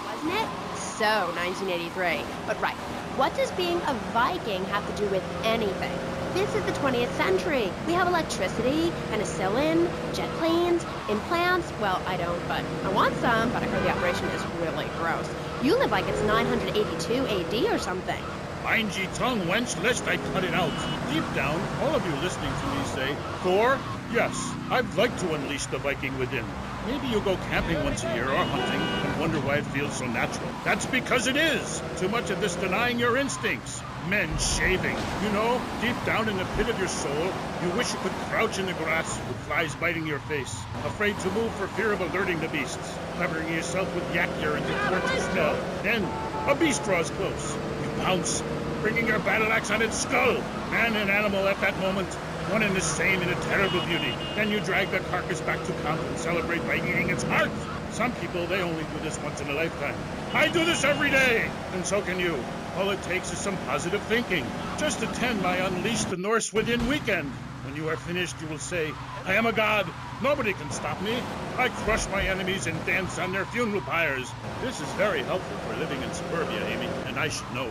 Wasn't it? So, 1983. But right, what does being a Viking have to do with anything? This is the 20th century. We have electricity, penicillin, jet planes, implants. Well, I don't, but I want some, but I heard the operation is really gross. You live like it's 982 AD or something. Mind ye tongue, wench, lest I cut it out. Deep down, all of you listening to me say, Thor, yes, I'd like to unleash the Viking within. Maybe you go camping once a year or hunting and wonder why it feels so natural. That's because it is. Too much of this denying your instincts. Men shaving. You know, deep down in the pit of your soul, you wish you could crouch in the grass with flies biting your face, afraid to move for fear of alerting the beasts, covering yourself with yak urine to thwart your smell. Then, a beast draws close. You pounce, bringing your battle axe on its skull. Man and animal at that moment, one and the same in a terrible beauty. Then you drag the carcass back to camp and celebrate by eating its heart. Some people, they only do this once in a lifetime. I do this every day, and so can you. All it takes is some positive thinking. Just attend my Unleash the Norse Within weekend. When you are finished, you will say, I am a god. Nobody can stop me. I crush my enemies and dance on their funeral pyres. This is very helpful for living in suburbia, Amy, and I should know.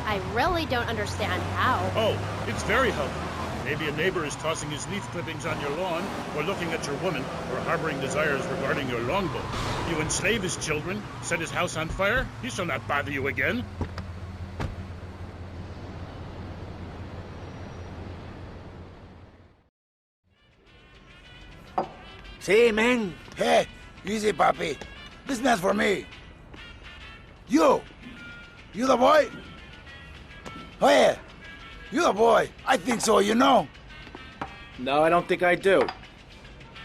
I really don't understand how. Oh, it's very helpful. Maybe a neighbor is tossing his leaf clippings on your lawn, or looking at your woman, or harboring desires regarding your longbow. You enslave his children, set his house on fire, he shall not bother you again. See, man? Hey, easy, papi. This man's for me. You the boy? Oh, yeah. You the boy. I think so, you know. No, I don't think I do.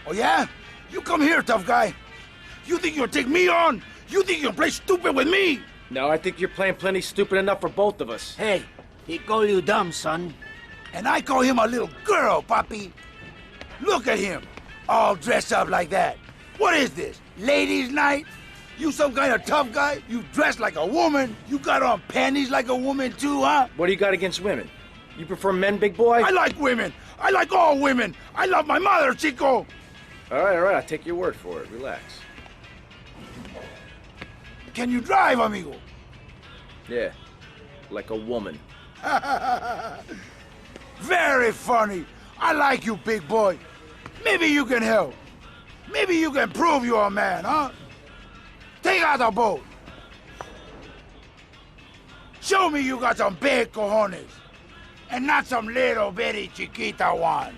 Oh, yeah? You come here, tough guy. You think you'll take me on? You think you'll play stupid with me? No, I think you're playing plenty stupid enough for both of us. Hey, he call you dumb, son. And I call him a little girl, papi. Look at him. All dressed up like that. What is this? Ladies' night? You some kind of tough guy? You dress like a woman? You got on panties like a woman too, huh? What do you got against women? You prefer men, big boy? I like women. I like all women. I love my mother, Chico. All right, I'll take your word for it. Relax. Can you drive, amigo? Yeah, like a woman. Very funny. I like you, big boy. Maybe you can help. Maybe you can prove you're a man, huh? Take out the boat. Show me you got some big cojones. And not some little bitty chiquita ones.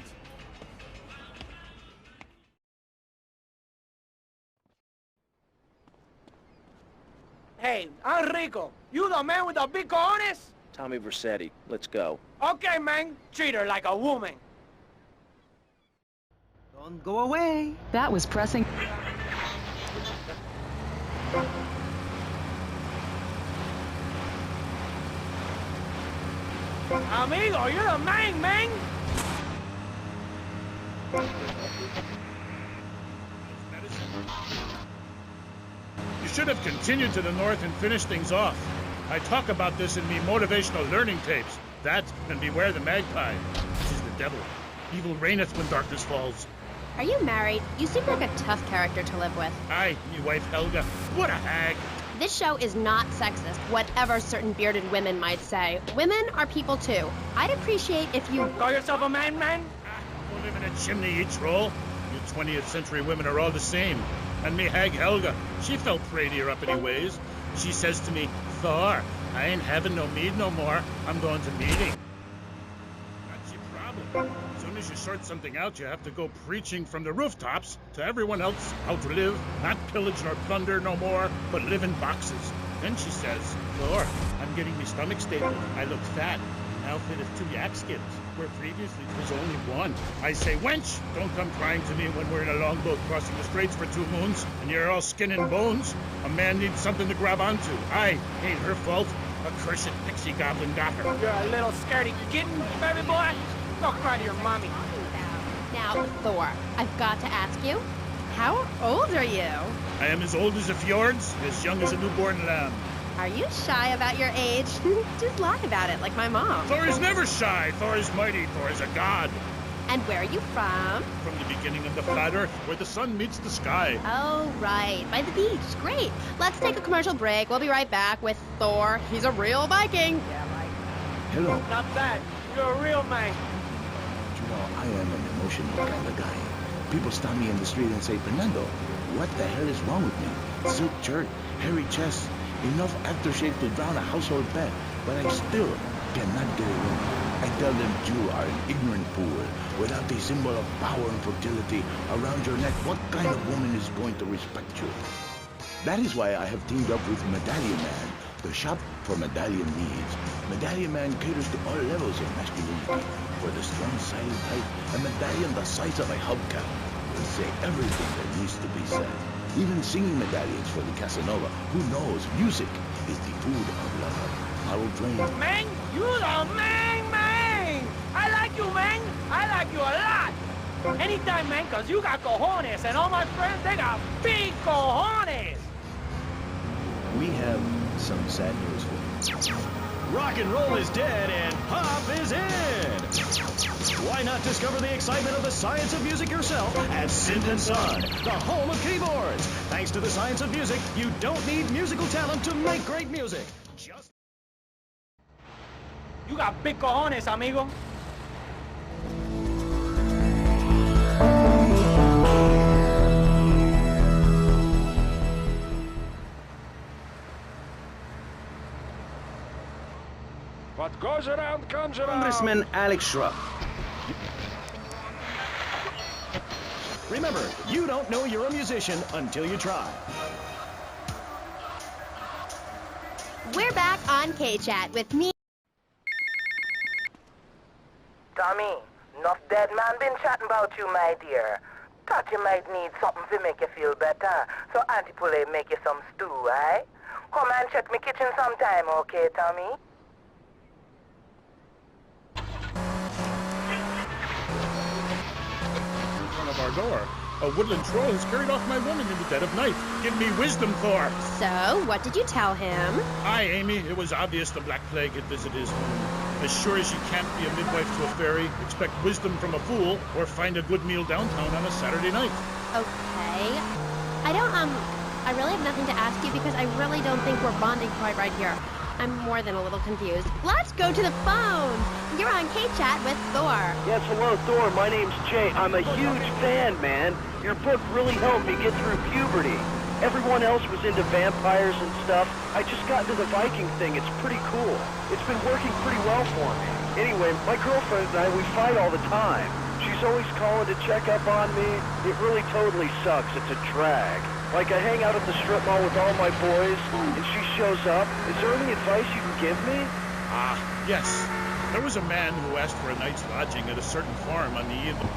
Hey, Enrico, you the man with the big cojones? Tommy Vercetti, let's go. Okay, man. Treat her like a woman. Don't go away. That was pressing. Amigo, you're the man. You should have continued to the north and finished things off. I talk about this in me motivational learning tapes. That, and beware the magpie, which is the devil. Evil reigneth when darkness falls. Are you married? You seem like a tough character to live with. Aye, me wife Helga. What a hag. This show is not sexist, whatever certain bearded women might say. Women are people too. I'd appreciate if you... Call yourself a man? We'll live in a chimney each roll. You 20th century women are all the same. And me hag Helga, she felt prettier uppity ways. She says to me, Thor, I ain't having no mead no more. I'm going to meeting. That's your problem. As soon as you sort something out, you have to go preaching from the rooftops to everyone else how to live, not pillage nor plunder no more, but live in boxes. Then she says, Thor, I'm getting me stomach stapled. I look fat. Now fit of 2 yak skins, where previously there was only 1. I say, wench, don't come crying to me when we're in a longboat crossing the straits for 2 moons, and you're all skin and bones. A man needs something to grab onto. Aye, ain't her fault. A cursed pixie goblin got her. You're a little scaredy kitten, baby boy. Don't cry to your mommy. Now, Thor, I've got to ask you, how old are you? I am as old as the fjords, as young as a newborn lamb. Are you shy about your age? Just lie about it, like my mom. Thor is never shy. Thor is mighty. Thor is a god. And where are you from? From the beginning of the flat earth, where the sun meets the sky. Oh, right. By the beach. Great. Let's take a commercial break. We'll be right back with Thor. He's a real Viking. Yeah, right. Hello. Not bad. You're a real man. You know, I am an emotional kind of guy. People stop me in the street and say, Fernando, what the hell is wrong with me? Silk shirt, hairy chest, enough aftershave to drown a household pet, but I still cannot get a woman. I tell them you are an ignorant fool. Without the symbol of power and fertility around your neck, what kind of woman is going to respect you? That is why I have teamed up with Medallion Man, the shop for medallion needs. Medallion Man caters to all levels of masculinity. For the strong, silent type, a medallion the size of a hubcap will say everything that needs to be said. Even singing medallions for the Casanova, who knows music is the food of love. I will train. Man, you the man! I like you, man! I like you a lot! Anytime, man, cause you got cojones, and all my friends, they got big cojones! We have some sad news for you. Rock and roll is dead and pop is in! Why not discover the excitement of the science of music yourself at Synth & Son, the home of keyboards? Thanks to the science of music, you don't need musical talent to make great music. Just... You got big cojones, amigo. What goes around comes around. Congressman Alex Shrub. Remember, you don't know you're a musician until you try. We're back on K-Chat with me. Tommy, enough dead man been chatting about you, my dear. Thought you might need something to make you feel better. So Auntie Poulet make you some stew, eh? Come and check me kitchen sometime, okay, Tommy? In front of our door, a woodland troll has carried off my woman in the dead of night. Give me wisdom, Thor. So, what did you tell him? Aye, Amy, it was obvious the Black Plague had visited his home. As sure as you can't be a midwife to a fairy, expect wisdom from a fool, or find a good meal downtown on a Saturday night. Okay. I really have nothing to ask you because I really don't think we're bonding quite right here. I'm more than a little confused. Let's go to the phone. You're on K-Chat with Thor. Yes, hello, Thor. My name's Jay. I'm a huge fan, man. Your book really helped me get through puberty. Everyone else was into vampires and stuff. I just got into the Viking thing. It's pretty cool. It's been working pretty well for me. Anyway, my girlfriend and I, we fight all the time. She's always calling to check up on me. It really totally sucks. It's a drag. Like, I hang out at the strip mall with all my boys, and she shows up. Is there any advice you can give me? Ah, yes. There was a man who asked for a night's lodging at a certain farm on the evening.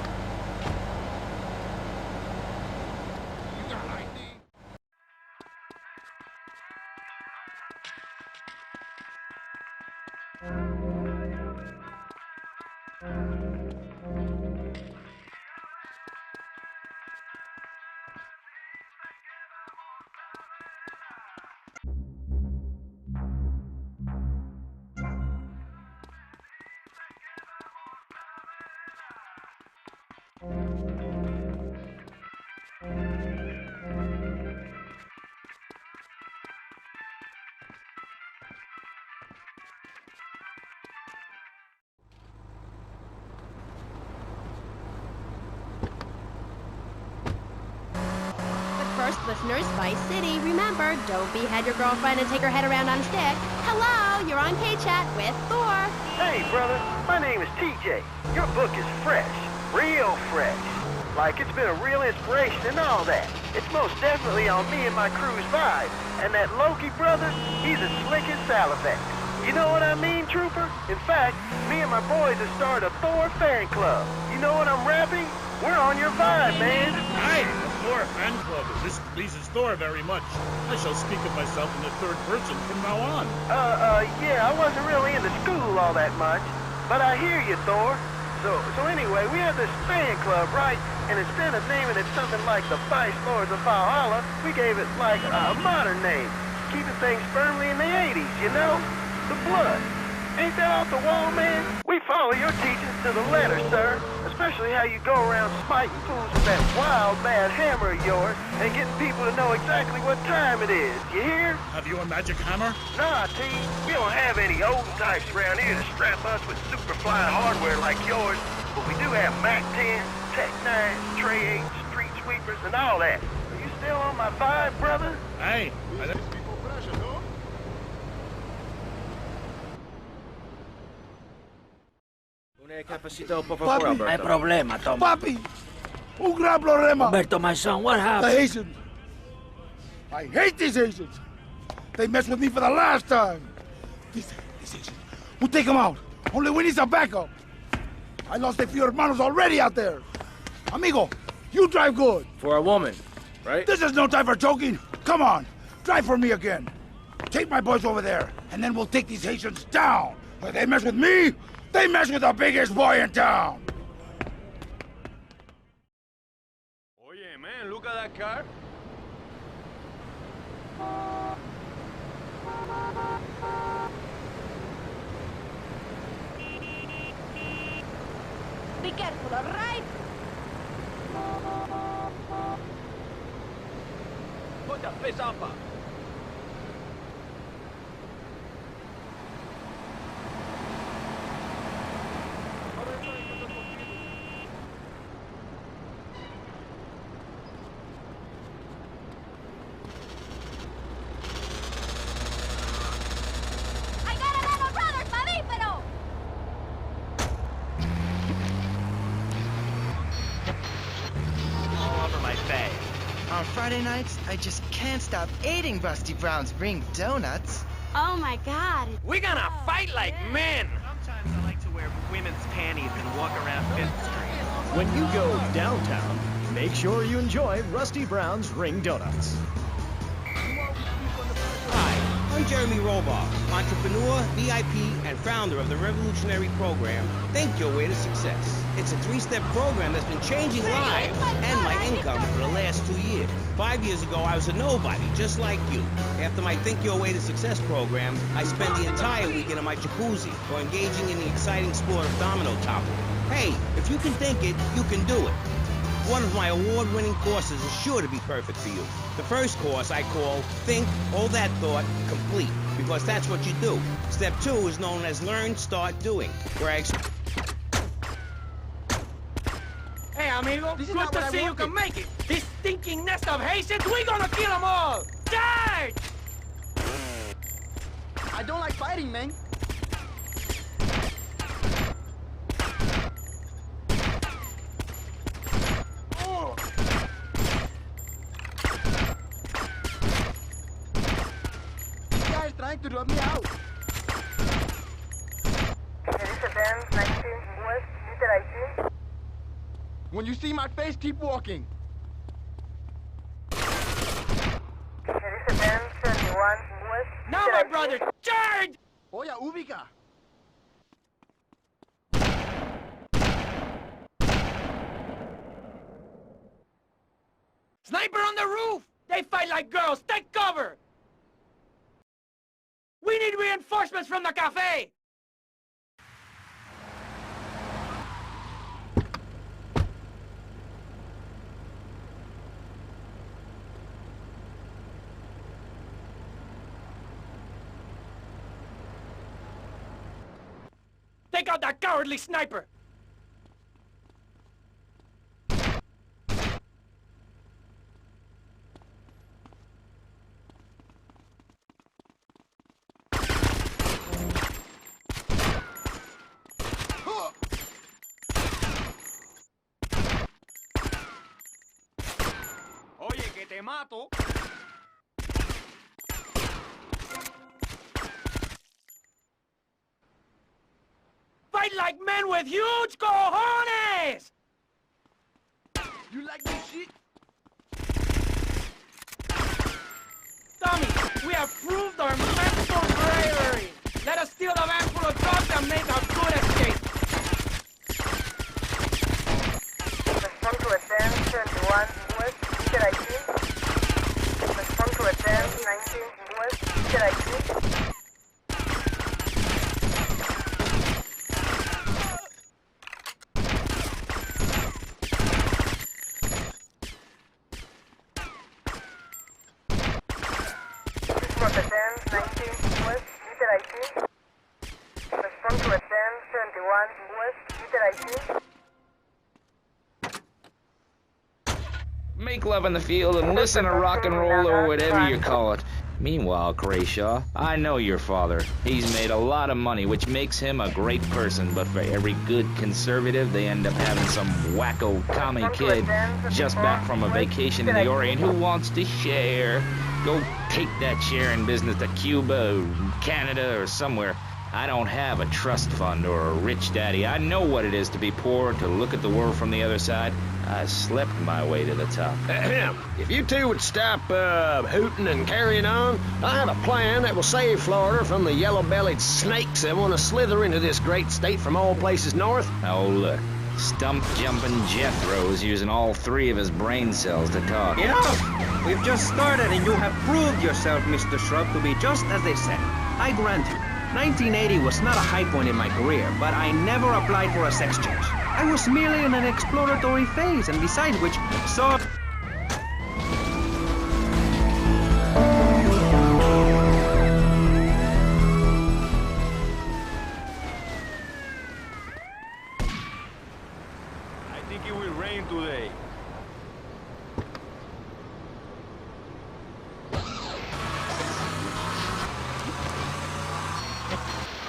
First, listeners, Vice City, remember, don't behead your girlfriend and take her head around on a stick. Hello, you're on K-Chat with Thor. Hey, brother, my name is TJ. Your book is fresh, real fresh. Like it's been a real inspiration and all that. It's most definitely on me and my crew's vibe. And that Loki brother, he's as slick as Salivex. You know what I mean, Trooper? In fact, me and my boys have started a Thor fan club. You know what I'm rapping? We're on your vibe, man. Aye, the Thor fan club. This pleases Thor very much. I shall speak of myself in the third person from now on. Yeah, I wasn't really into school all that much. But I hear you, Thor. So anyway, we have this fan club, right? And instead of naming it something like the Vice Lords of Valhalla, we gave it like a modern name. Keeping things firmly in the 80s, you know? The Blood. Ain't that off the wall, man? We follow your teachings to the letter, sir. Especially how you go around smiting fools with that wild, bad hammer of yours and getting people to know exactly what time it is. You hear? Have you a magic hammer? Nah, T. We don't have any old types around here to strap us with super flying hardware like yours. But we do have Mac 10, Tech 9, Trey 8, Street Sweepers, and all that. Are you still on my vibe, brother? Hey, Papi, hay problema, Tom. Papi, un gran problema. Humberto, my son, what The happened? Haitians. I hate these Haitians. They messed with me for the last time. These Haitians. We'll take them out. Only we need some backup. I lost a few hermanos already out there. Amigo, you drive good. For a woman, right? This is no time for joking. Come on, drive for me again. Take my boys over there, and then we'll take these Haitians down. If they mess with me, they mess with the biggest boy in town. Oh yeah, man, look at that car. Be careful, all right? Put the face up. On Friday nights, I just can't stop eating Rusty Brown's Ring Donuts. Oh my God. We're gonna fight like men. Sometimes I like to wear women's panties and walk around Fifth Street. When you go downtown, make sure you enjoy Rusty Brown's Ring Donuts. Hi, I'm Jeremy Robar, entrepreneur, VIP, and founder of the revolutionary program, Think Your Way to Success. It's a 3-step program that's been changing lives and my income for the last 2 years. 5 years ago, I was a nobody, just like you. After my Think Your Way to Success program, I spent the entire weekend in my jacuzzi or engaging in the exciting sport of domino toppling. Hey, if you can think it, you can do it. One of my award-winning courses is sure to be perfect for you. The first course I call Think, Hold That Thought, Complete, because that's what you do. Step 2 is known as Learn, Start, Doing, where I Hey, amigo, good to see you can make it. This stinking nest of Haitians, we gonna kill them all. Charge! I don't like fighting, man. This guy is trying to rub me out. Benz 19 West, meter 18. When you see my face, keep walking. Benz 21 West. Now, my brother, charge! Oye, ubica. Sniper on the roof! They fight like girls. Take cover! We need reinforcements from the cafe! Take out that cowardly sniper! Oye, que te mato. Fight like men with huge cojones! You like this shit? Tommy, we have proved our mental bravery. Let us steal the van full of drugs and make a good escape. Respond to advance 21 West, Peter ID. Respond to advance 19 West, Peter ID. Respond to advance 19 West, Peter ID. Respond to advance 21 West, Peter ID. Make love in the field and listen to rock and roll or whatever you call it. Meanwhile, Grayshaw, I know your father. He's made a lot of money, which makes him a great person, but for every good conservative, they end up having some wacko commie kid just back from a vacation in the Orient who wants to share. Go take that sharing business to Cuba or Canada or somewhere. I don't have a trust fund or a rich daddy. I know what it is to be poor, to look at the world from the other side. I slept my way to the top. If you two would stop hooting and carrying on, I have a plan that will save Florida from the yellow-bellied snakes that want to slither into this great state from all places north. Oh, look. Stump-jumping Jethro's using all three of his brain cells to talk. Yeah, we've just started and you have proved yourself, Mr. Shrub, to be just as they said. I grant you, 1980 was not a high point in my career, but I never applied for a sex change. I was merely in an exploratory phase, and besides which, so... I think it will rain today.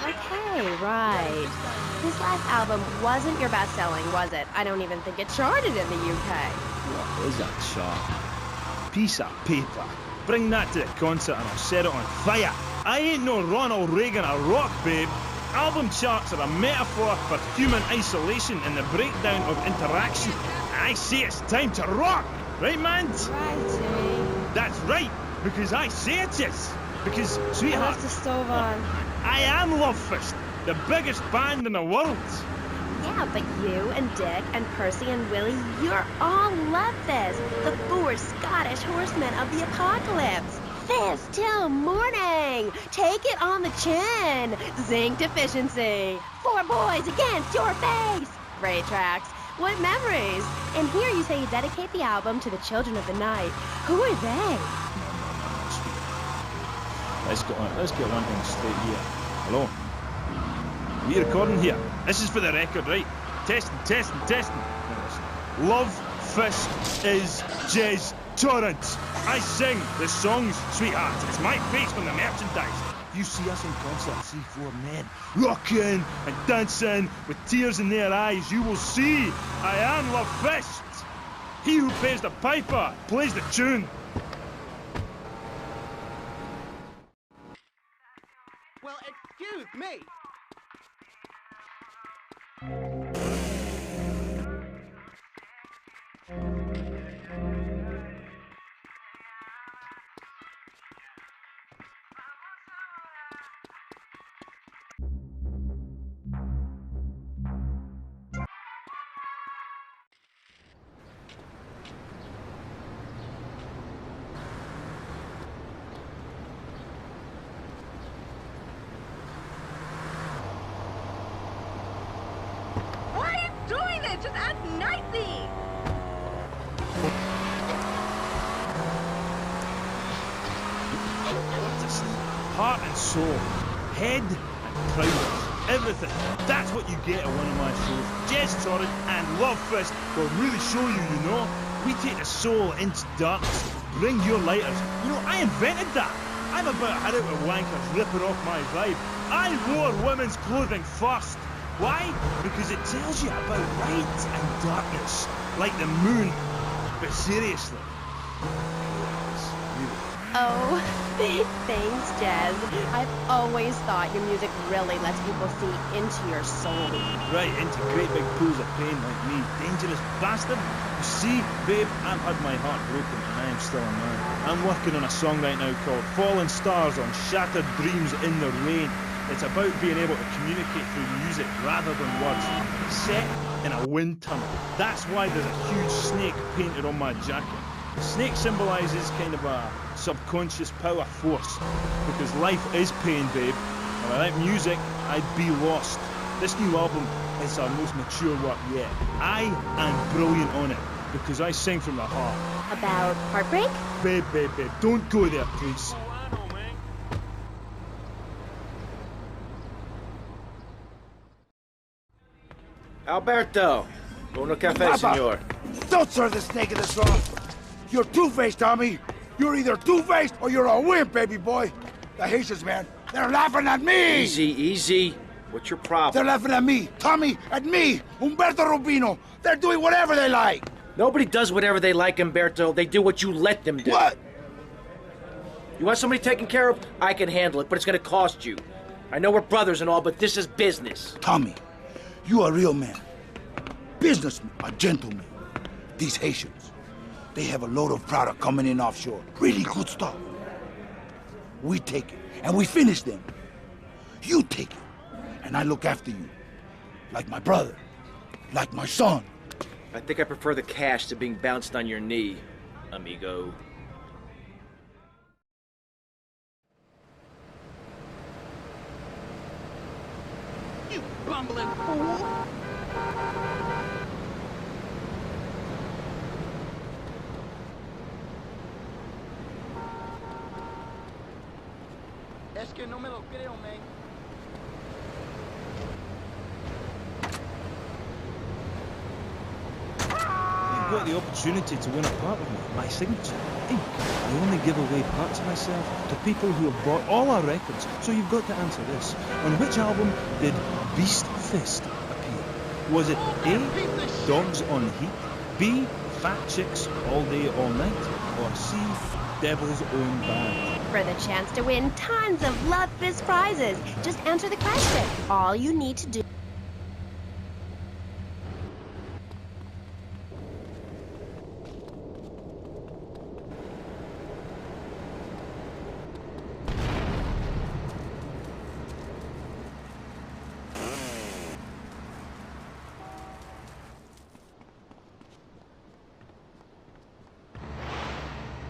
Okay, right. This last album wasn't your best-selling, was it? I don't even think it charted in the UK. What is that chart? Piece of paper. Bring that to the concert and I'll set it on fire. I ain't no Ronald Reagan or rock, babe. Album charts are a metaphor for human isolation and the breakdown of interaction. I say it's time to rock, right, man? Right, That's right, because I say it is. Because, sweetheart, I left the stove on. I am Love Fist, the biggest band in the world. Yeah, but you and Dick and Percy and Willie, you're all Love Fist, the four Scottish horsemen of the apocalypse. Fist till morning. Take it on the chin. Zinc deficiency. 4 boys against your face. Ray tracks. What memories? And here you say you dedicate the album to the children of the night. Who are they? Let's get one thing straight here. Hello? We recording here? This is for the record, right? Testing. Love Fist is Jez Torrance. I sing the songs, sweetheart. It's my face on the merchandise. You see us in concert, see 4 men rocking and dancing with tears in their eyes. You will see I am Love Fist. He who pays the piper plays the tune. Well, excuse me. Why are you doing it? Just act nicey. Heart and soul, head and prowess. everything. That's what you get at one of my shows. Jez Torrent and Love Fist will really show you, you know. We take the soul into darkness. Bring your lighters. You know, I invented that. I'm about how out of wankers ripping off my vibe. I wore women's clothing first. Why? Because it tells you about light and darkness, like the moon. But seriously. Oh, thanks, Jez. I've always thought your music really lets people see into your soul. Right, into great big pools of pain like me. Dangerous bastard. You see, babe, I've had my heart broken and I am still a man. I'm working on a song right now called Fallen Stars on Shattered Dreams in the Rain. It's about being able to communicate through music rather than words. Set in a wind tunnel. That's why there's a huge snake painted on my jacket. The snake symbolises kind of a subconscious power force. Because life is pain, babe. And without music, I'd be lost. This new album is our most mature work yet. I am brilliant on it. Because I sing from the heart. About heartbreak? Babe, don't go there, please. Alberto, uno café, Papa, senor. Don't serve the snake in the straw. You're two-faced, Tommy. You're either two-faced or you're a wimp, baby boy. The Haitians, man, they're laughing at me. Easy. What's your problem? They're laughing at me, Tommy, at me, Humberto Rubino. They're doing whatever they like. Nobody does whatever they like, Humberto. They do what you let them do. What? You want somebody taken care of? I can handle it, but it's gonna cost you. I know we're brothers and all, but this is business. Tommy, you a real man. Businessman, a gentleman. These Haitians, they have a load of product coming in offshore. Really good stuff. We take it, and we finish them. You take it, and I look after you. Like my brother. Like my son. I think I prefer the cash to being bounced on your knee, amigo. You bumbling fool! Es que no me lo creo, man. You've got the opportunity to win a part of me, my signature. Hey, I only give away parts of myself to people who have bought all our records, so you've got to answer this. On which album did Beast Fist appear? Was it A, Dogs on Heat, B, Fat Chicks All Day All Night, or C, Devil's Own Band? For the chance to win tons of Love Fist prizes, just answer the question. All you need to do.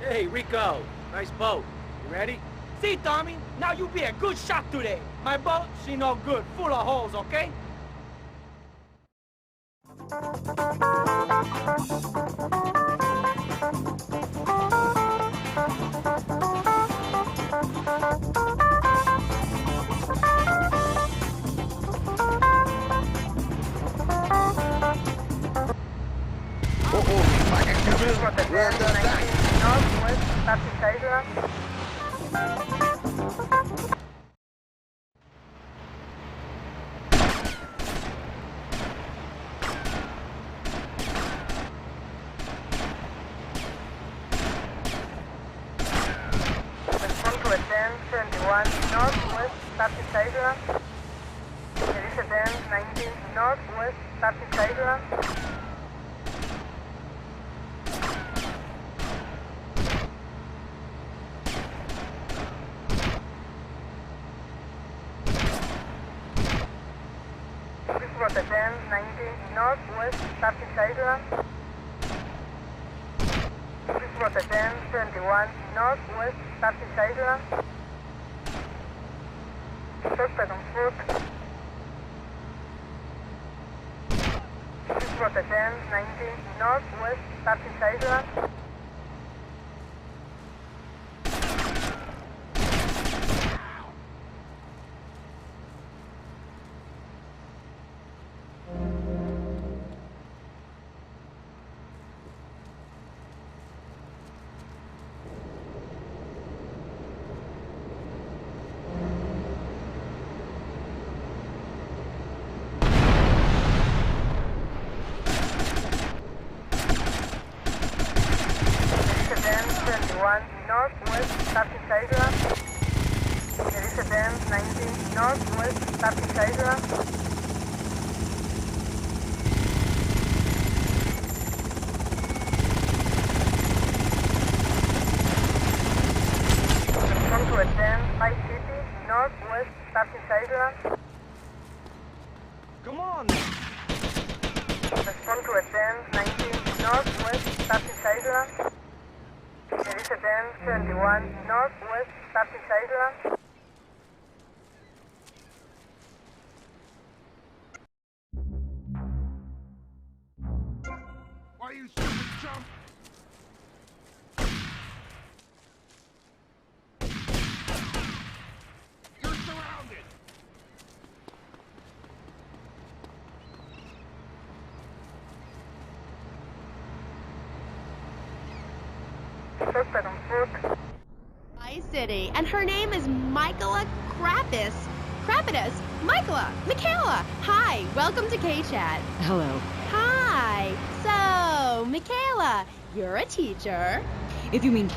Hey, Rico. Nice boat. You ready? See, Tommy, now you be a good shot today. My boat, she no good, full of holes, okay? Northwest, Pacific Island. Respond to attend 71 Northwest, Pacific Island. There is attend 19 Northwest, Pacific Island. Rotterdam 90 Northwest Pacific Island. Please Rotterdam 21 Northwest Pacific Island. Suspect on foot. Please Rotterdam 90 Northwest Pacific Island. Starting Island. Respond to attend High City, Northwest, Starting Island. Come on! Respond to attend 19 Northwest, Starting Island. It is attend 71 Northwest, Starting Island. Why you stupid chump? You're surrounded! Suspect on foot. Vice City, and her name is Michaela Krampus. Krampus, Michaela. Hi, welcome to K-Chat. Hello. Hi. So, Michaela, you're a teacher. If you mean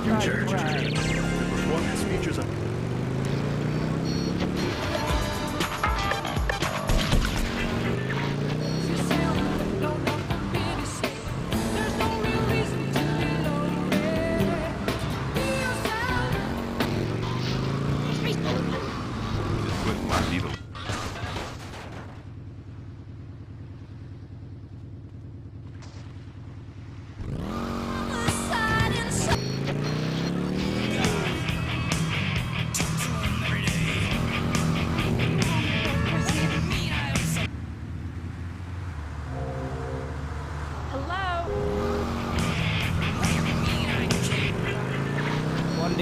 Performance features a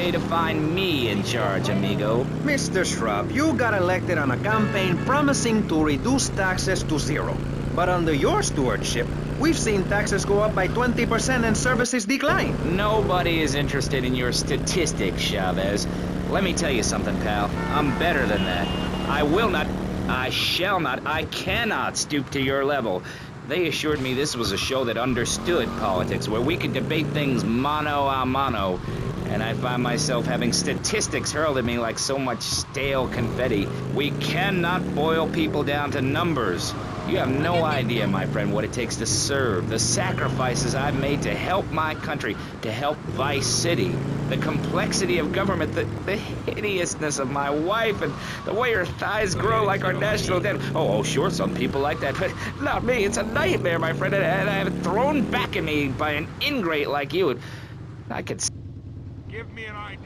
To find me in charge, amigo. Mr. Shrub, you got elected on a campaign promising to reduce taxes to zero. But under your stewardship, we've seen taxes go up by 20% and services decline. Nobody is interested in your statistics, Chavez. Let me tell you something, pal. I'm better than that. I will not, I shall not, I cannot stoop to your level. They assured me this was a show that understood politics, where we could debate things mano a mano. And I find myself having statistics hurled at me like so much stale confetti. We cannot boil people down to numbers. You have no idea, my friend, what it takes to serve, the sacrifices I've made to help my country, to help Vice City, the complexity of government, the hideousness of my wife, and the way her thighs grow like our national debt. Oh, sure, some people like that, but not me. It's a nightmare, my friend, and I have it thrown back at me by an ingrate like you. I could... Give me an ID.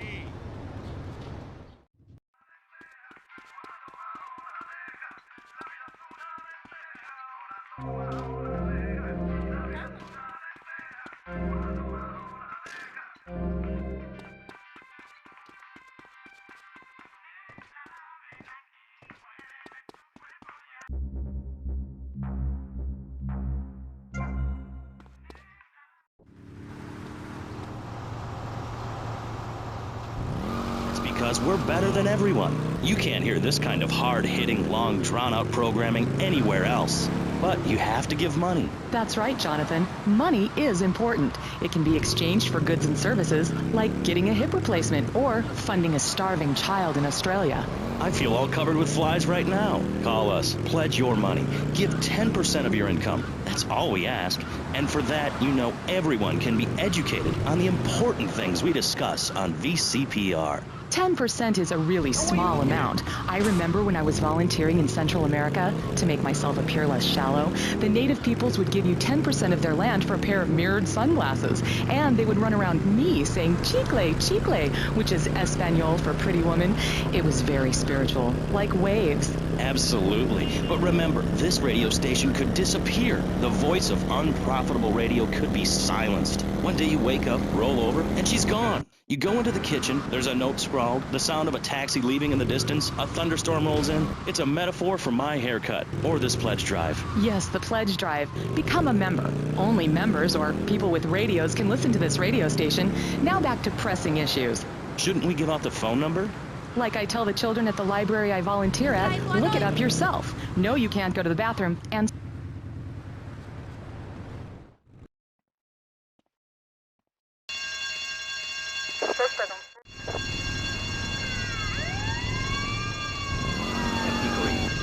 Because we're better than everyone. You can't hear this kind of hard-hitting, long, drawn-out programming anywhere else. But you have to give money. That's right, Jonathan. Money is important. It can be exchanged for goods and services, like getting a hip replacement or funding a starving child in Australia. I feel all covered with flies right now. Call us. Pledge your money. Give 10% of your income. That's all we ask. And for that, you know everyone can be educated on the important things we discuss on VCPR. 10% is a really small amount. I remember when I was volunteering in Central America, to make myself appear less shallow, the native peoples would give you 10% of their land for a pair of mirrored sunglasses. And they would run around me saying, chicle, chicle, which is Espanol for pretty woman. It was very spiritual, like waves. Absolutely. But remember, this radio station could disappear. The voice of unprofitable radio could be silenced. One day you wake up, roll over, and she's gone. You go into the kitchen, there's a note scrawled, the sound of a taxi leaving in the distance, a thunderstorm rolls in. It's a metaphor for my haircut, or this pledge drive. Yes, the pledge drive. Become a member. Only members or people with radios can listen to this radio station. Now back to pressing issues. Shouldn't we give out the phone number? Like I tell the children at the library I volunteer at, look it up yourself. No, you can't go to the bathroom, and...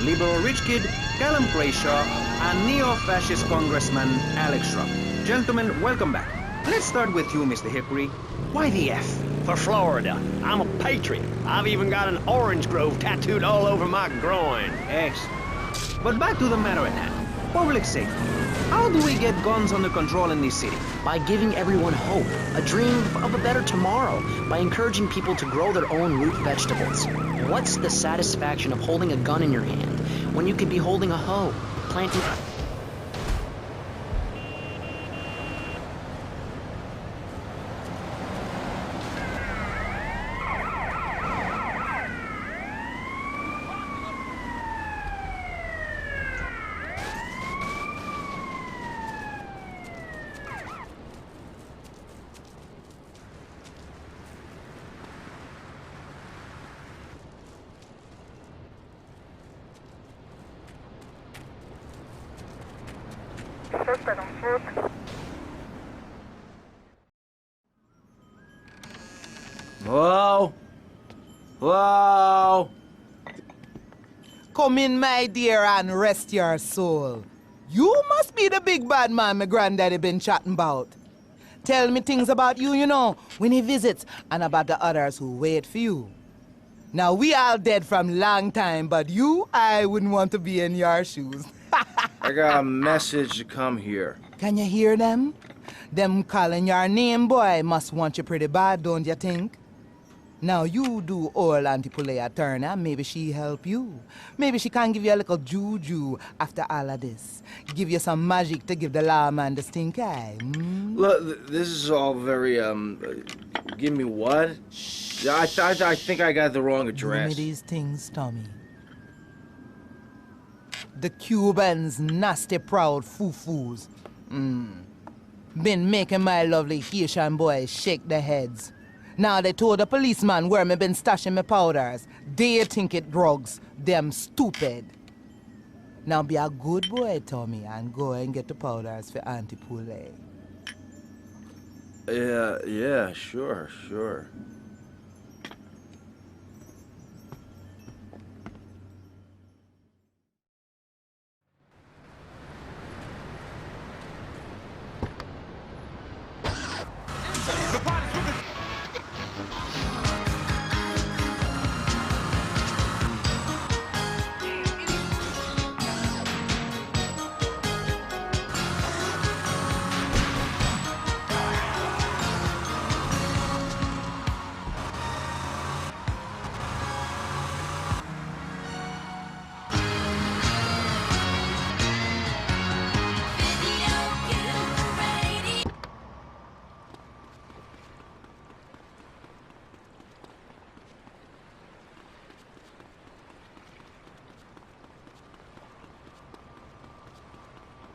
Liberal rich kid Callum Grayshaw and neo-fascist Congressman Alex Schrupp. Gentlemen, welcome back. Let's start with you, Mr. Hickory. Why the F? For Florida. I'm a patriot. I've even got an orange grove tattooed all over my groin. Excellent. But back to the matter at hand. Public safety. How do we get guns under control in this city? By giving everyone hope, a dream of a better tomorrow, by encouraging people to grow their own root vegetables. What's the satisfaction of holding a gun in your hand when you could be holding a hoe, planting... Whoa. Whoa. Come in, my dear, and rest your soul. You must be the big bad man my granddaddy been chatting about. Tell me things about you, you know, when he visits, and about the others who wait for you. Now, we all dead from long time, but you, I wouldn't want to be in your shoes. I got a message to come here. Can you hear them? Them calling your name, boy, must want you pretty bad, don't you think? Now you do old Auntie Pulea Turner, maybe she help you. Maybe she can give you a little juju after all of this. Give you some magic to give the lawman the stink eye. Look, this is all very, give me what? I think I got the wrong address. Give me these things, Tommy. The Cubans, nasty, proud foo-foos. Been making my lovely Haitian boys shake their heads. Now they told the policeman where me been stashing my powders. They think it drugs. Them stupid. Now be a good boy, Tommy, and go and get the powders for Auntie Poulet. Yeah, sure.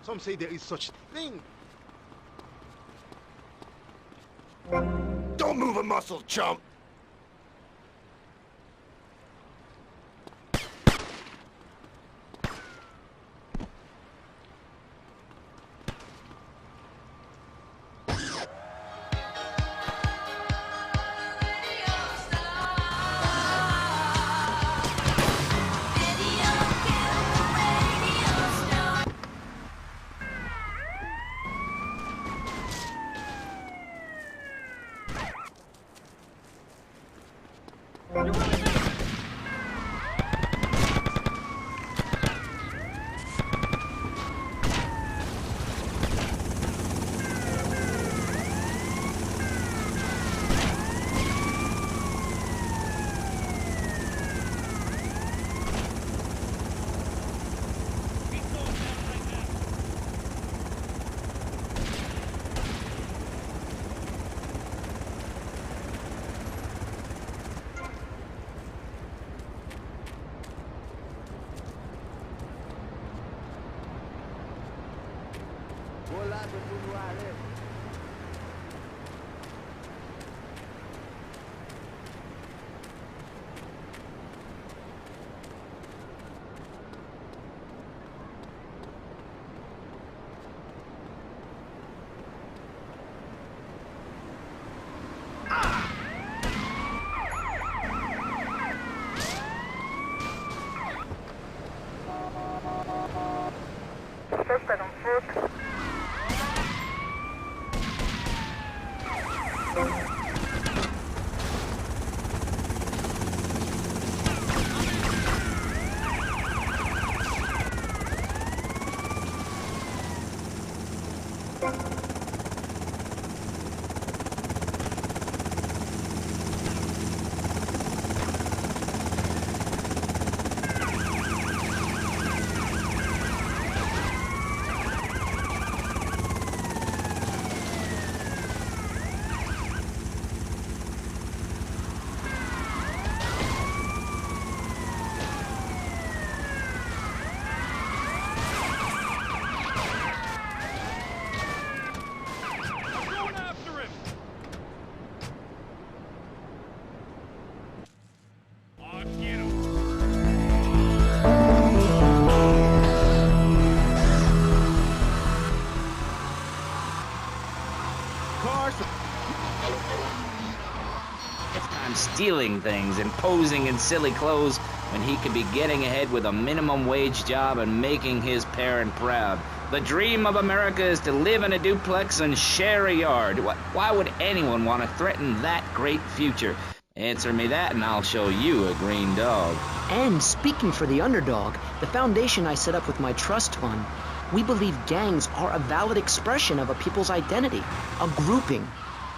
Some say there is such thing. Don't move a muscle, chump! Suspect on foot. Stealing things and posing in silly clothes when he could be getting ahead with a minimum wage job and making his parent proud. The dream of America is to live in a duplex and share a yard. Why would anyone want to threaten that great future? Answer me that and I'll show you a green dog. And speaking for the underdog, the foundation I set up with my trust fund, we believe gangs are a valid expression of a people's identity, a grouping,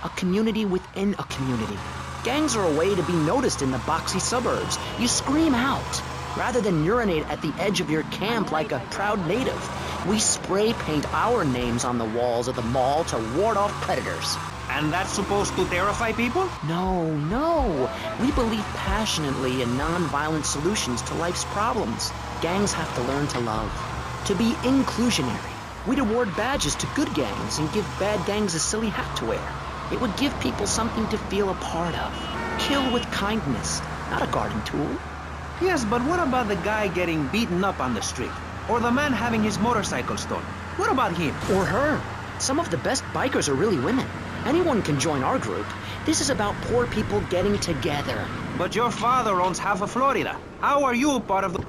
a community within a community. Gangs are a way to be noticed in the boxy suburbs. You scream out. Rather than urinate at the edge of your camp like a proud native, we spray paint our names on the walls of the mall to ward off predators. And that's supposed to terrify people? No. We believe passionately in non-violent solutions to life's problems. Gangs have to learn to love, to be inclusionary. We'd award badges to good gangs and give bad gangs a silly hat to wear. It would give people something to feel a part of. Kill with kindness, not a garden tool. Yes, but what about the guy getting beaten up on the street? Or the man having his motorcycle stolen? What about him? Or her. Some of the best bikers are really women. Anyone can join our group. This is about poor people getting together. But your father owns half of Florida. How are you part of the...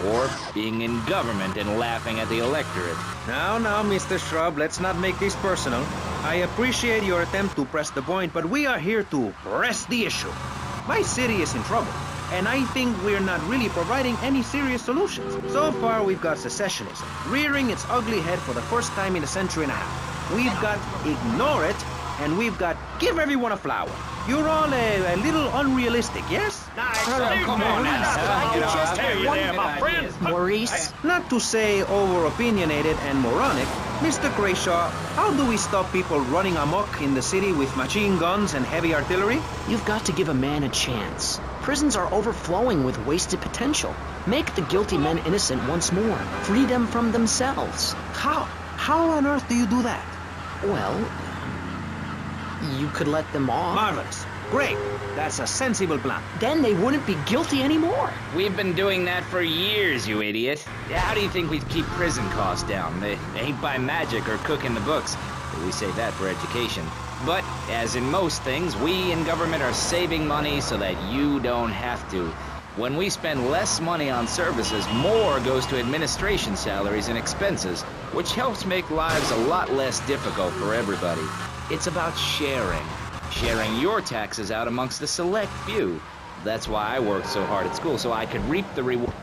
Or being in government and laughing at the electorate. Now, Mr. Shrub, let's not make this personal. I appreciate your attempt to press the point, but we are here to press the issue. My city is in trouble, and I think we're not really providing any serious solutions. So far, we've got secessionism, rearing its ugly head for the first time in a century and a half. We've got ignore it, and we've got give everyone a flower. You're all a little unrealistic, yes? Come on now. Maurice? Not to say over-opinionated and moronic, Mr. Grayshaw, how do we stop people running amok in the city with machine guns and heavy artillery? You've got to give a man a chance. Prisons are overflowing with wasted potential. Make the guilty men innocent once more. Free them from themselves. How? How on earth do you do that? Well, You could let them off. Marvelous. Great. That's a sensible plan. Then they wouldn't be guilty anymore. We've been doing that for years, you idiot. How do you think we'd keep prison costs down? They ain't by magic or cooking the books. We save that for education. But, as in most things, we in government are saving money so that you don't have to. When we spend less money on services, more goes to administration salaries and expenses, which helps make lives a lot less difficult for everybody. It's about sharing. Sharing your taxes out amongst the select few. That's why I worked so hard at school, so I could reap the reward.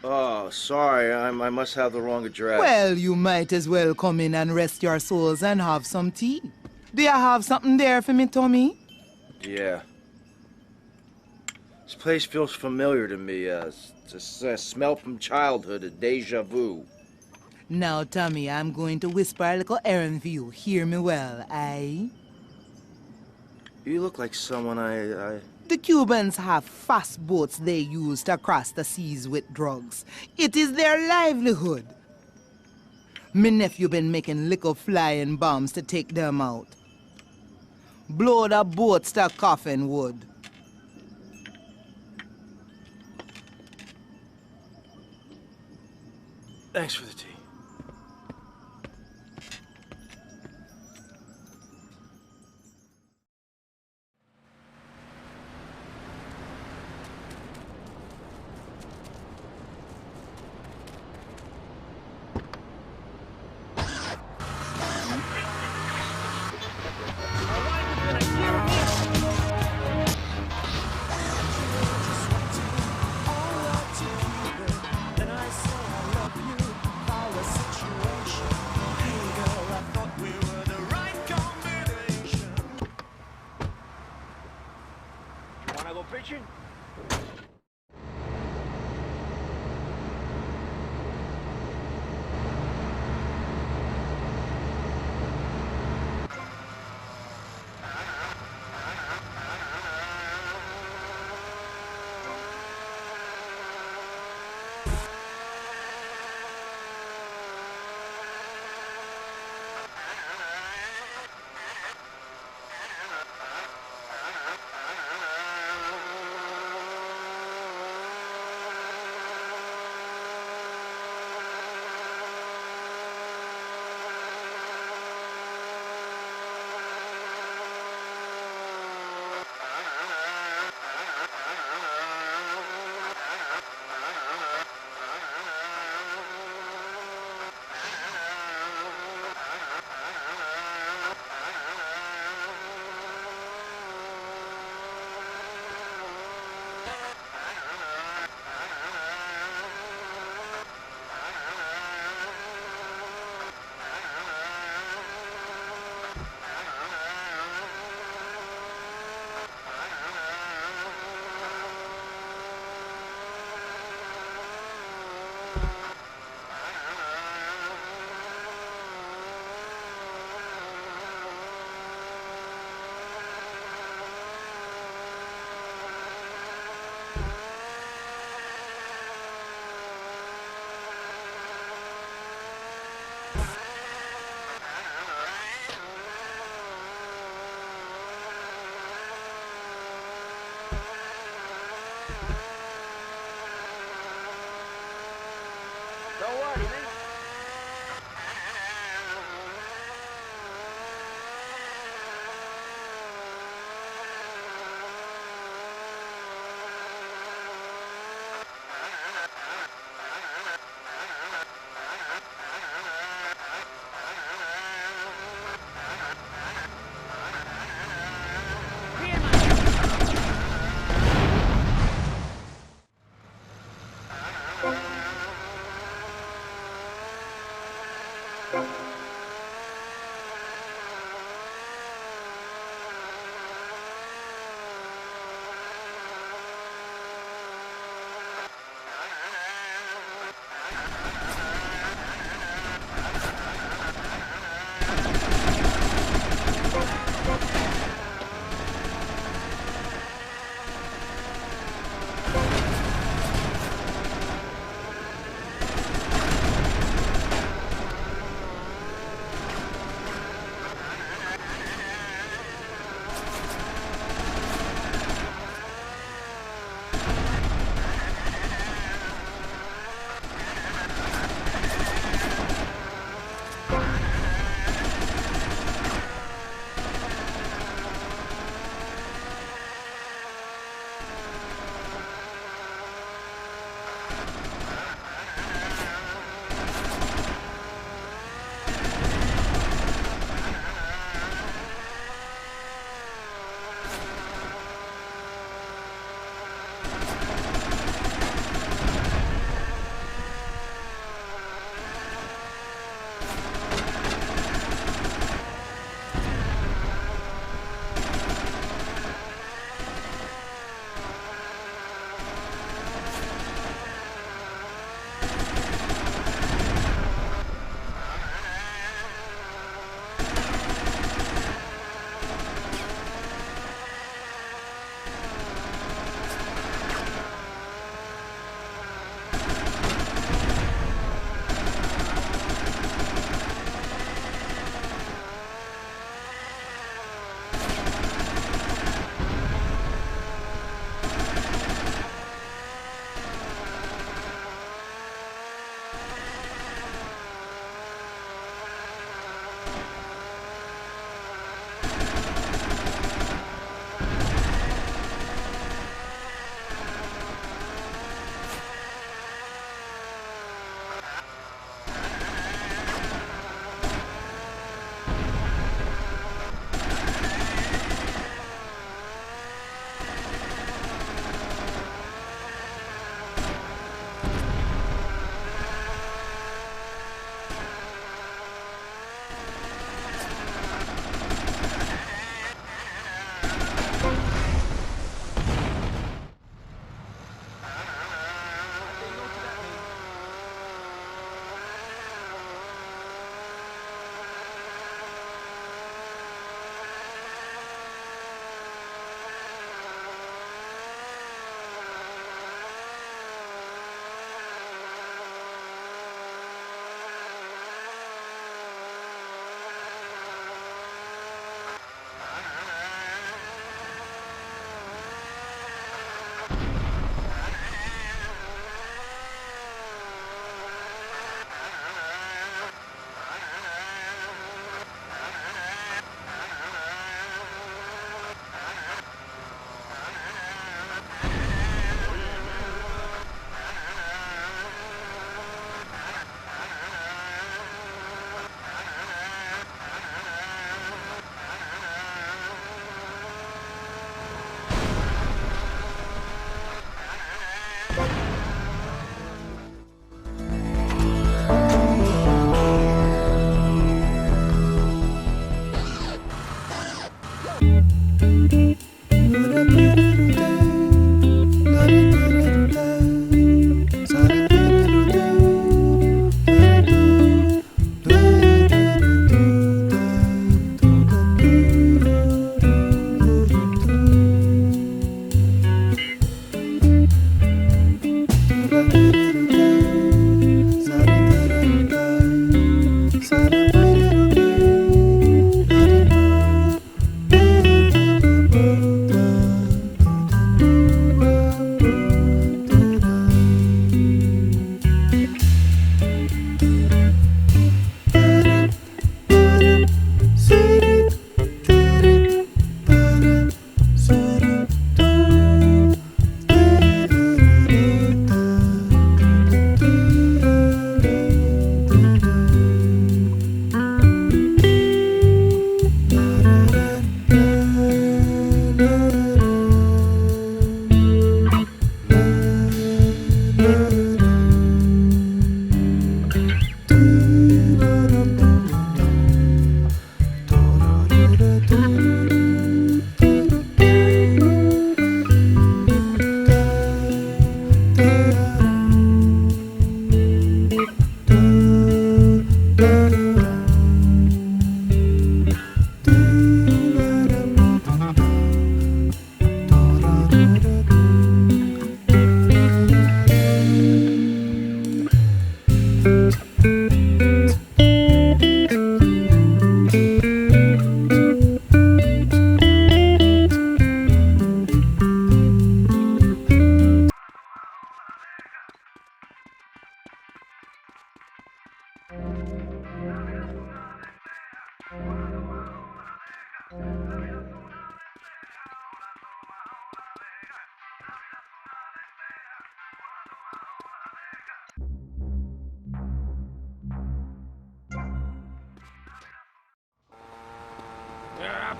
Oh, sorry, I must have the wrong address. Well, you might as well come in and rest your souls and have some tea. Do you have something there for me, Tommy? Yeah. This place feels familiar to me. It's a smell from childhood, a deja vu. Now, Tommy, I'm going to whisper a little errand for you. Hear me well, aye? You look like someone I... The Cubans have fast boats they use to cross the seas with drugs. It is their livelihood. Me nephew been making little flying bombs to take them out. Blow the boats to coffin wood. Thanks for the tea. Wanna go fishing?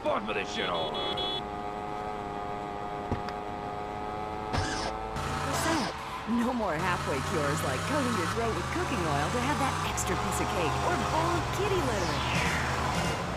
Put me this shit on. What's that? No more halfway cures like coating your throat with cooking oil to have that extra piece of cake or bowl of kitty litter.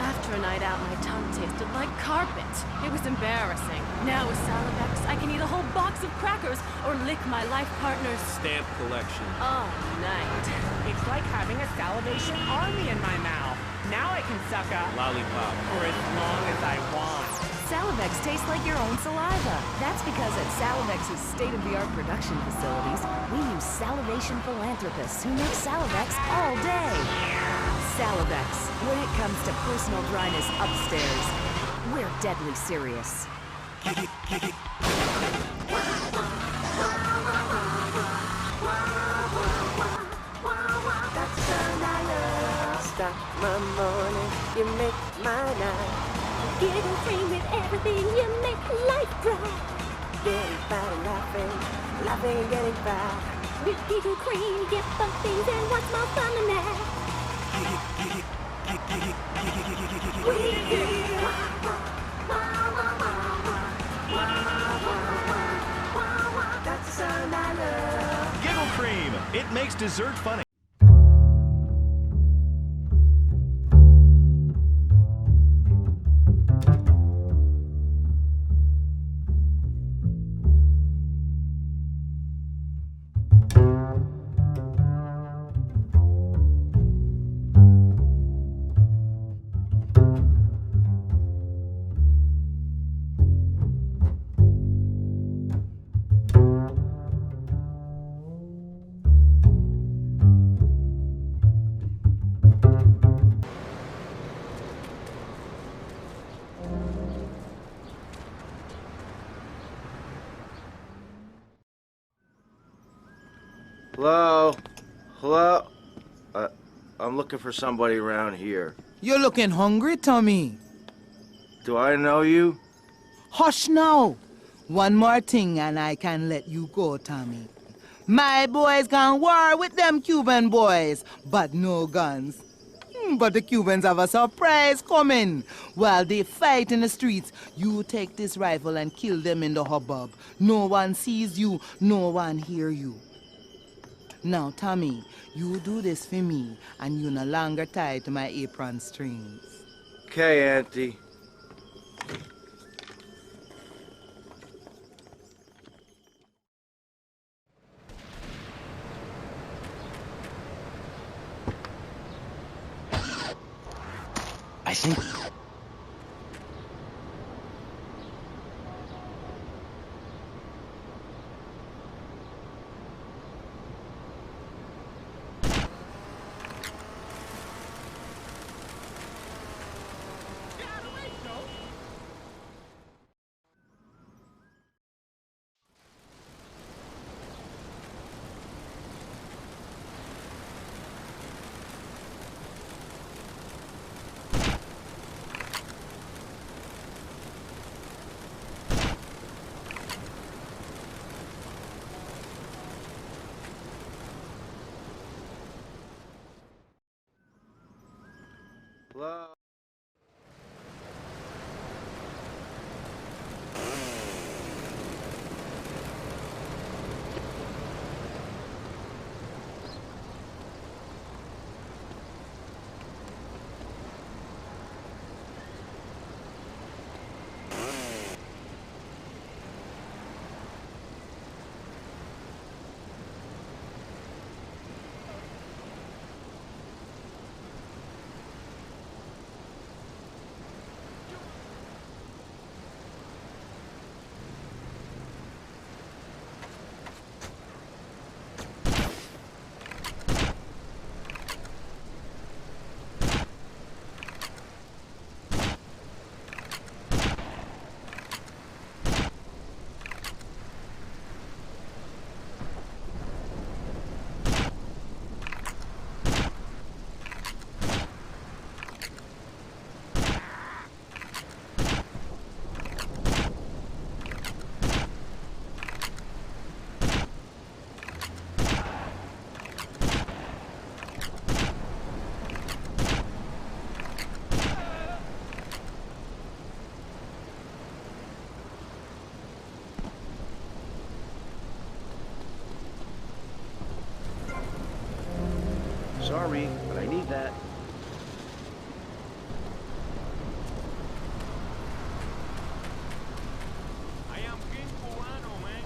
After a night out, my tongue tasted like carpet. It was embarrassing. Now with Salivex, I can eat a whole box of crackers or lick my life partner's stamp collection. all night. It's like having a salivation army in my mouth. Now I can suck a Lollipop. for as long as I want. Salivex tastes like your own saliva. That's because at Salivex's state-of-the-art production facilities, we use salivation philanthropists who make Salivex all day. Salivex, when it comes to personal dryness upstairs, we're deadly serious. Stop my morning, you make my night. Giggle cream with everything, you make life bright. Getting fat and laughing and getting fat. With Giggle cream, you get fun things and what's more fun than that? That's the sound I love. Giggle Cream. It makes dessert funny. Hello? Hello? I'm looking for somebody around here. You're looking hungry, Tommy. Do I know you? Hush now. One more thing and I can let you go, Tommy. My boys can war with them Cuban boys, but no guns. But the Cubans have a surprise coming. While they fight in the streets, you take this rifle and kill them in the hubbub. No one sees you, no one hear you. Now, Tommy, you do this for me, and you no longer tied to my apron strings. Okay, Auntie. I think... freak, but I need that. I am King Cubano, man.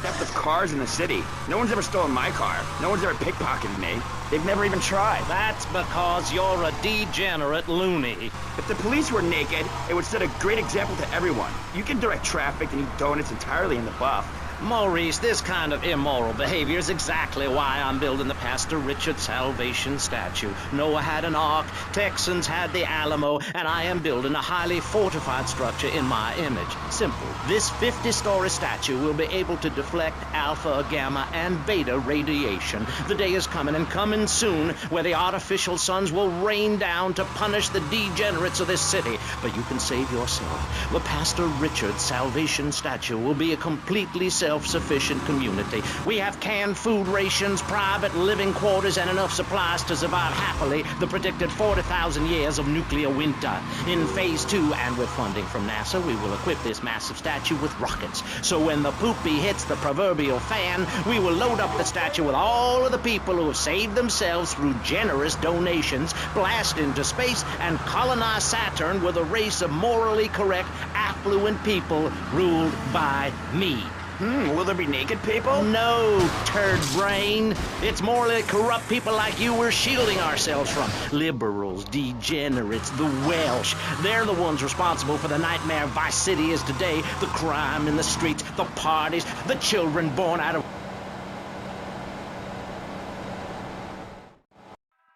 Theft of cars in the city. No one's ever stolen my car. No one's ever pickpocketed me. They've never even tried. That's because you're a degenerate loony. If the police were naked, it would set a great example to everyone. You can direct traffic and eat donuts entirely in the buff. Maurice, this kind of immoral behavior is exactly why I'm building the Pastor Richard Salvation statue. Noah had an ark, Texans had the Alamo, and I am building a highly fortified structure in my image. Simple. This 50-story statue will be able to deflect alpha, gamma, and beta radiation. The day is coming, and coming soon, where the artificial suns will rain down to punish the degenerates of this city. But you can save yourself. The Pastor Richard Salvation statue will be a completely self-sufficient community. We have canned food rations, private living quarters, and enough supplies to survive happily the predicted 40,000 years of nuclear winter. In Phase 2, and with funding from NASA, we will equip this massive statue with rockets. So when the poopy hits the proverbial fan, we will load up the statue with all of the people who have saved themselves through generous donations, blast into space, and colonize Saturn with a race of morally correct, affluent people ruled by me. Will there be naked people? No, turd brain. It's morally corrupt people like you we're shielding ourselves from. Liberals, degenerates, the Welsh. They're the ones responsible for the nightmare Vice City is today. The crime in the streets, the parties, the children born out of...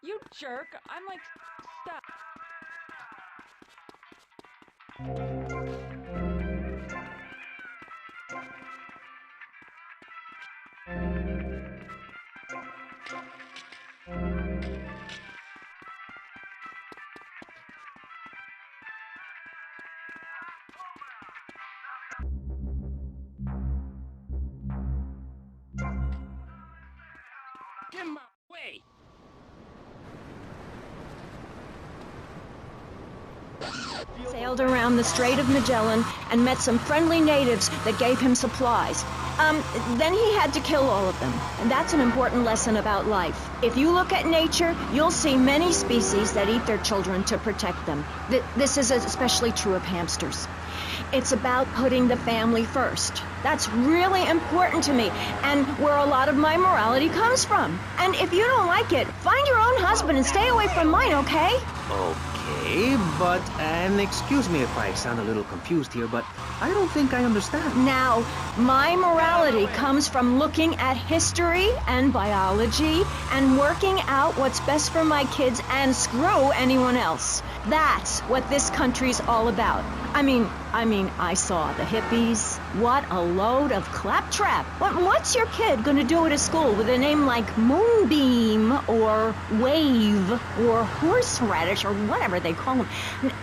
You jerk. I'm like, stop. Get my way! Sailed around the Strait of Magellan and met some friendly natives that gave him supplies. Then he had to kill all of them. And that's an important lesson about life. If you look at nature, you'll see many species that eat their children to protect them. This is especially true of hamsters. It's about putting the family first. That's really important to me, and where a lot of my morality comes from. And if you don't like it, find your own husband and stay away from mine, okay? Okay, but, and excuse me if I sound a little confused here, but I don't think I understand. Now, my morality comes from looking at history and biology and working out what's best for my kids and screw anyone else. That's what this country's all about. I mean, I saw the hippies. What a load of claptrap. What's your kid gonna do at a school with a name like Moonbeam or Wave or Horseradish or whatever they call them?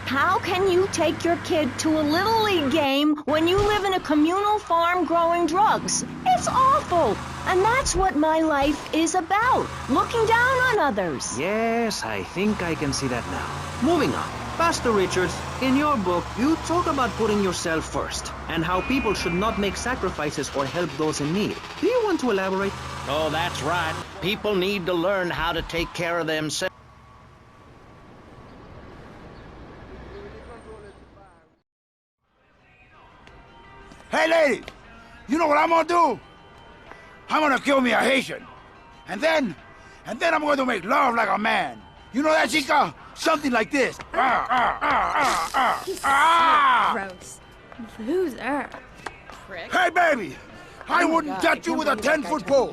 How can you take your kid to a Little League game when you live in a communal farm growing drugs? It's awful. And that's what my life is about. Looking down on others. Yes, I think I can see that now. Moving on. Pastor Richards, in your book, you talk about putting yourself first and how people should not make sacrifices or help those in need. Do you want to elaborate? Oh, that's right. People need to learn how to take care of themselves. Hey, lady, you know what I'm gonna do? I'm gonna kill me a Haitian. And then I'm going to make love like a man. You know that, chica? Something like this. Gross. Loser. Prick. Hey, baby! I wouldn't touch you with a 10-foot pole.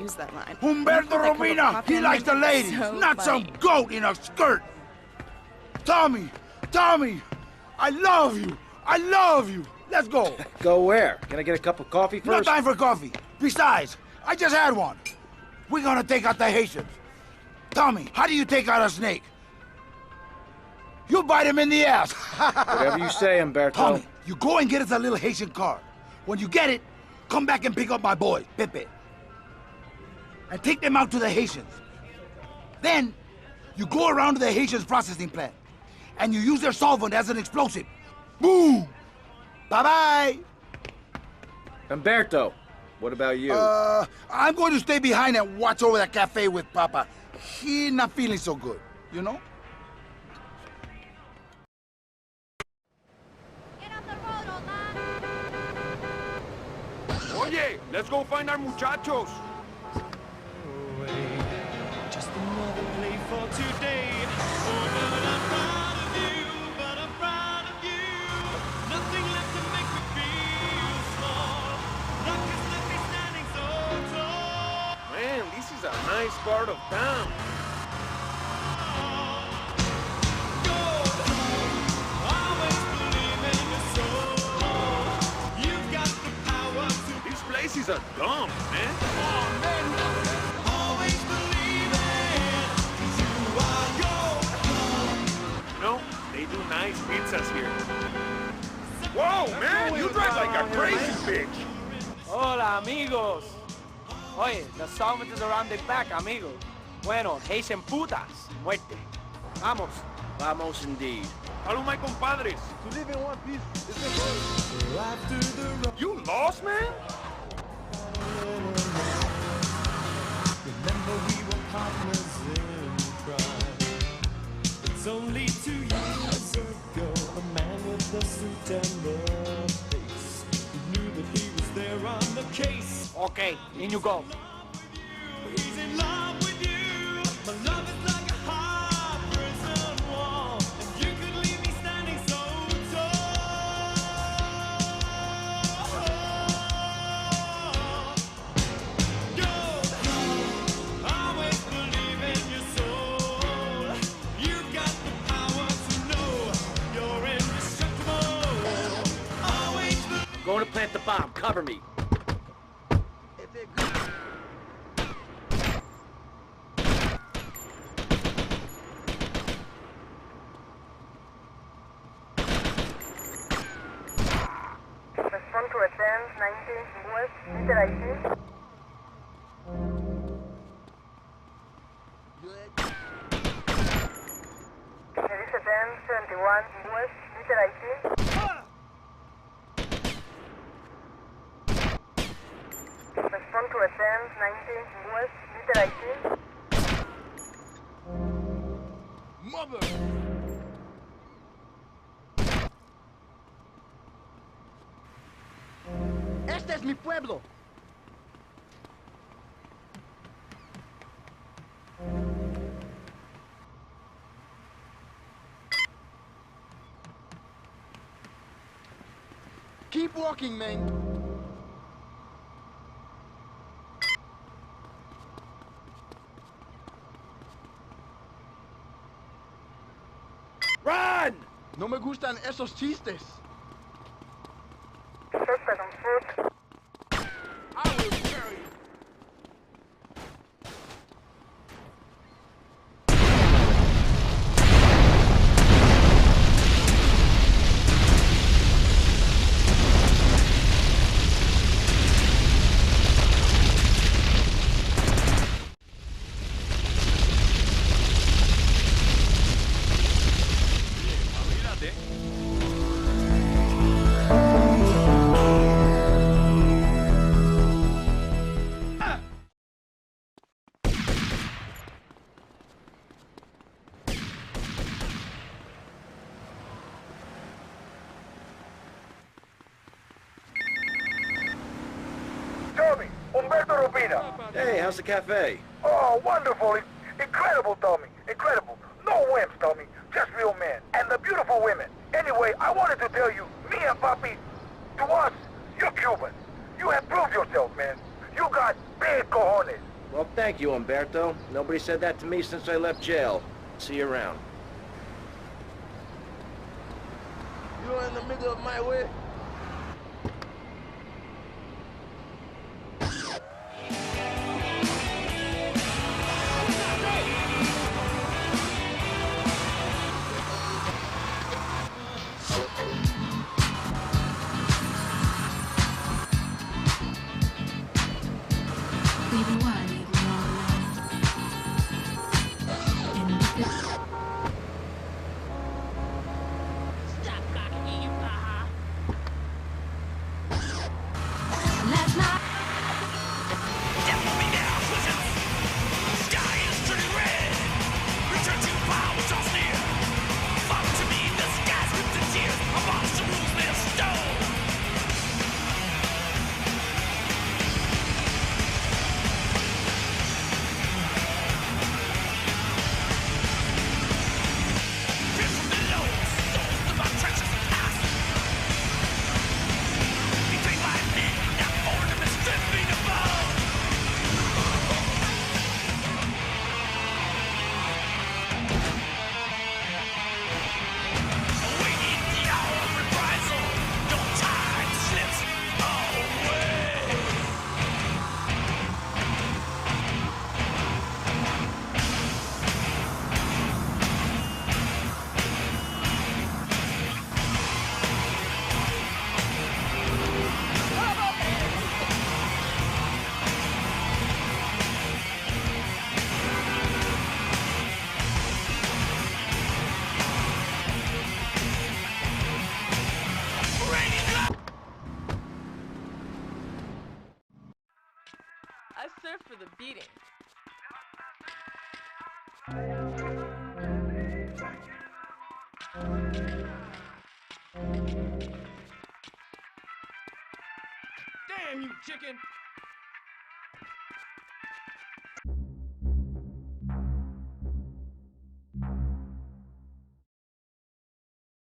Humberto Romina, he likes the ladies, not some goat in a skirt. Tommy, I love you. I love you. Let's go. Go where? Can I get a cup of coffee first? No time for coffee. Besides, I just had one. We're gonna take out the Haitians. Tommy, how do you take out a snake? You bite him in the ass. Whatever you say, Humberto. Tommy, you go and get us a little Haitian card. When you get it, come back and pick up my boy, Pepe. And take them out to the Haitians. Then, you go around to the Haitians' processing plant. And you use their solvent as an explosive. Boom! Bye-bye! Humberto, what about you? I'm going to stay behind and watch over that cafe with Papa. He's not feeling so good, you know? Oye, let's go find our muchachos. Just another play for today. Oh, but I'm proud of you, but I'm proud of you. Nothing left to make me feel small. Luck has left me standing so tall. Man, this is a nice part of town. These places are dumb, man. Oh, man. Always believe it. You are gold. You know, they do nice pizzas here. Whoa, man, you drive like a crazy bitch. Hola, amigos. Oye, the solvent is around the back, amigos. Bueno, Haitian putas. Muerte. Vamos. Vamos indeed. Hello, my compadres. To live in one piece is impossible. You lost, man? Remember we were partners in crime. It's only 2 years ago, a man with a suit and a face who knew that he was there on the case. Okay, in you go. He's in love with you. My love is like a hard prison wall, and you could leave me standing so tall. Go, always believe in your soul. You got the power to know you're indestructible. Always believe. Going to plant the bomb. Cover me. Respond to attend 19 West, Peter ID. Service attend 71 West, Peter ID. Respond to attend 19 West, Peter ID. Mother! Este es mi pueblo. Keep walking, man. Run! No me gustan esos chistes. Suspect on foot. I will carry you. Tommy, Umberto Rubina. Hey, how's the cafe? Oh, wonderful. Incredible, Tommy. Incredible. No wimps, Tommy. Just real men. And the beautiful women. Anyway, I wanted to tell you, me and Papi, to us, you're Cuban. You have proved yourself, man. You got big cojones. Well, thank you, Umberto. Nobody said that to me since I left jail. See you around. You're in the middle of my way. Baby, why leave me all alone? And because stop cocking you, last night. Devil me now, pussy. Sky is turning red. Return to power, toss near. Follow to me, the sky's ripped in tears. Abolish the rules made of stone. I surf for the beating. Damn you, chicken!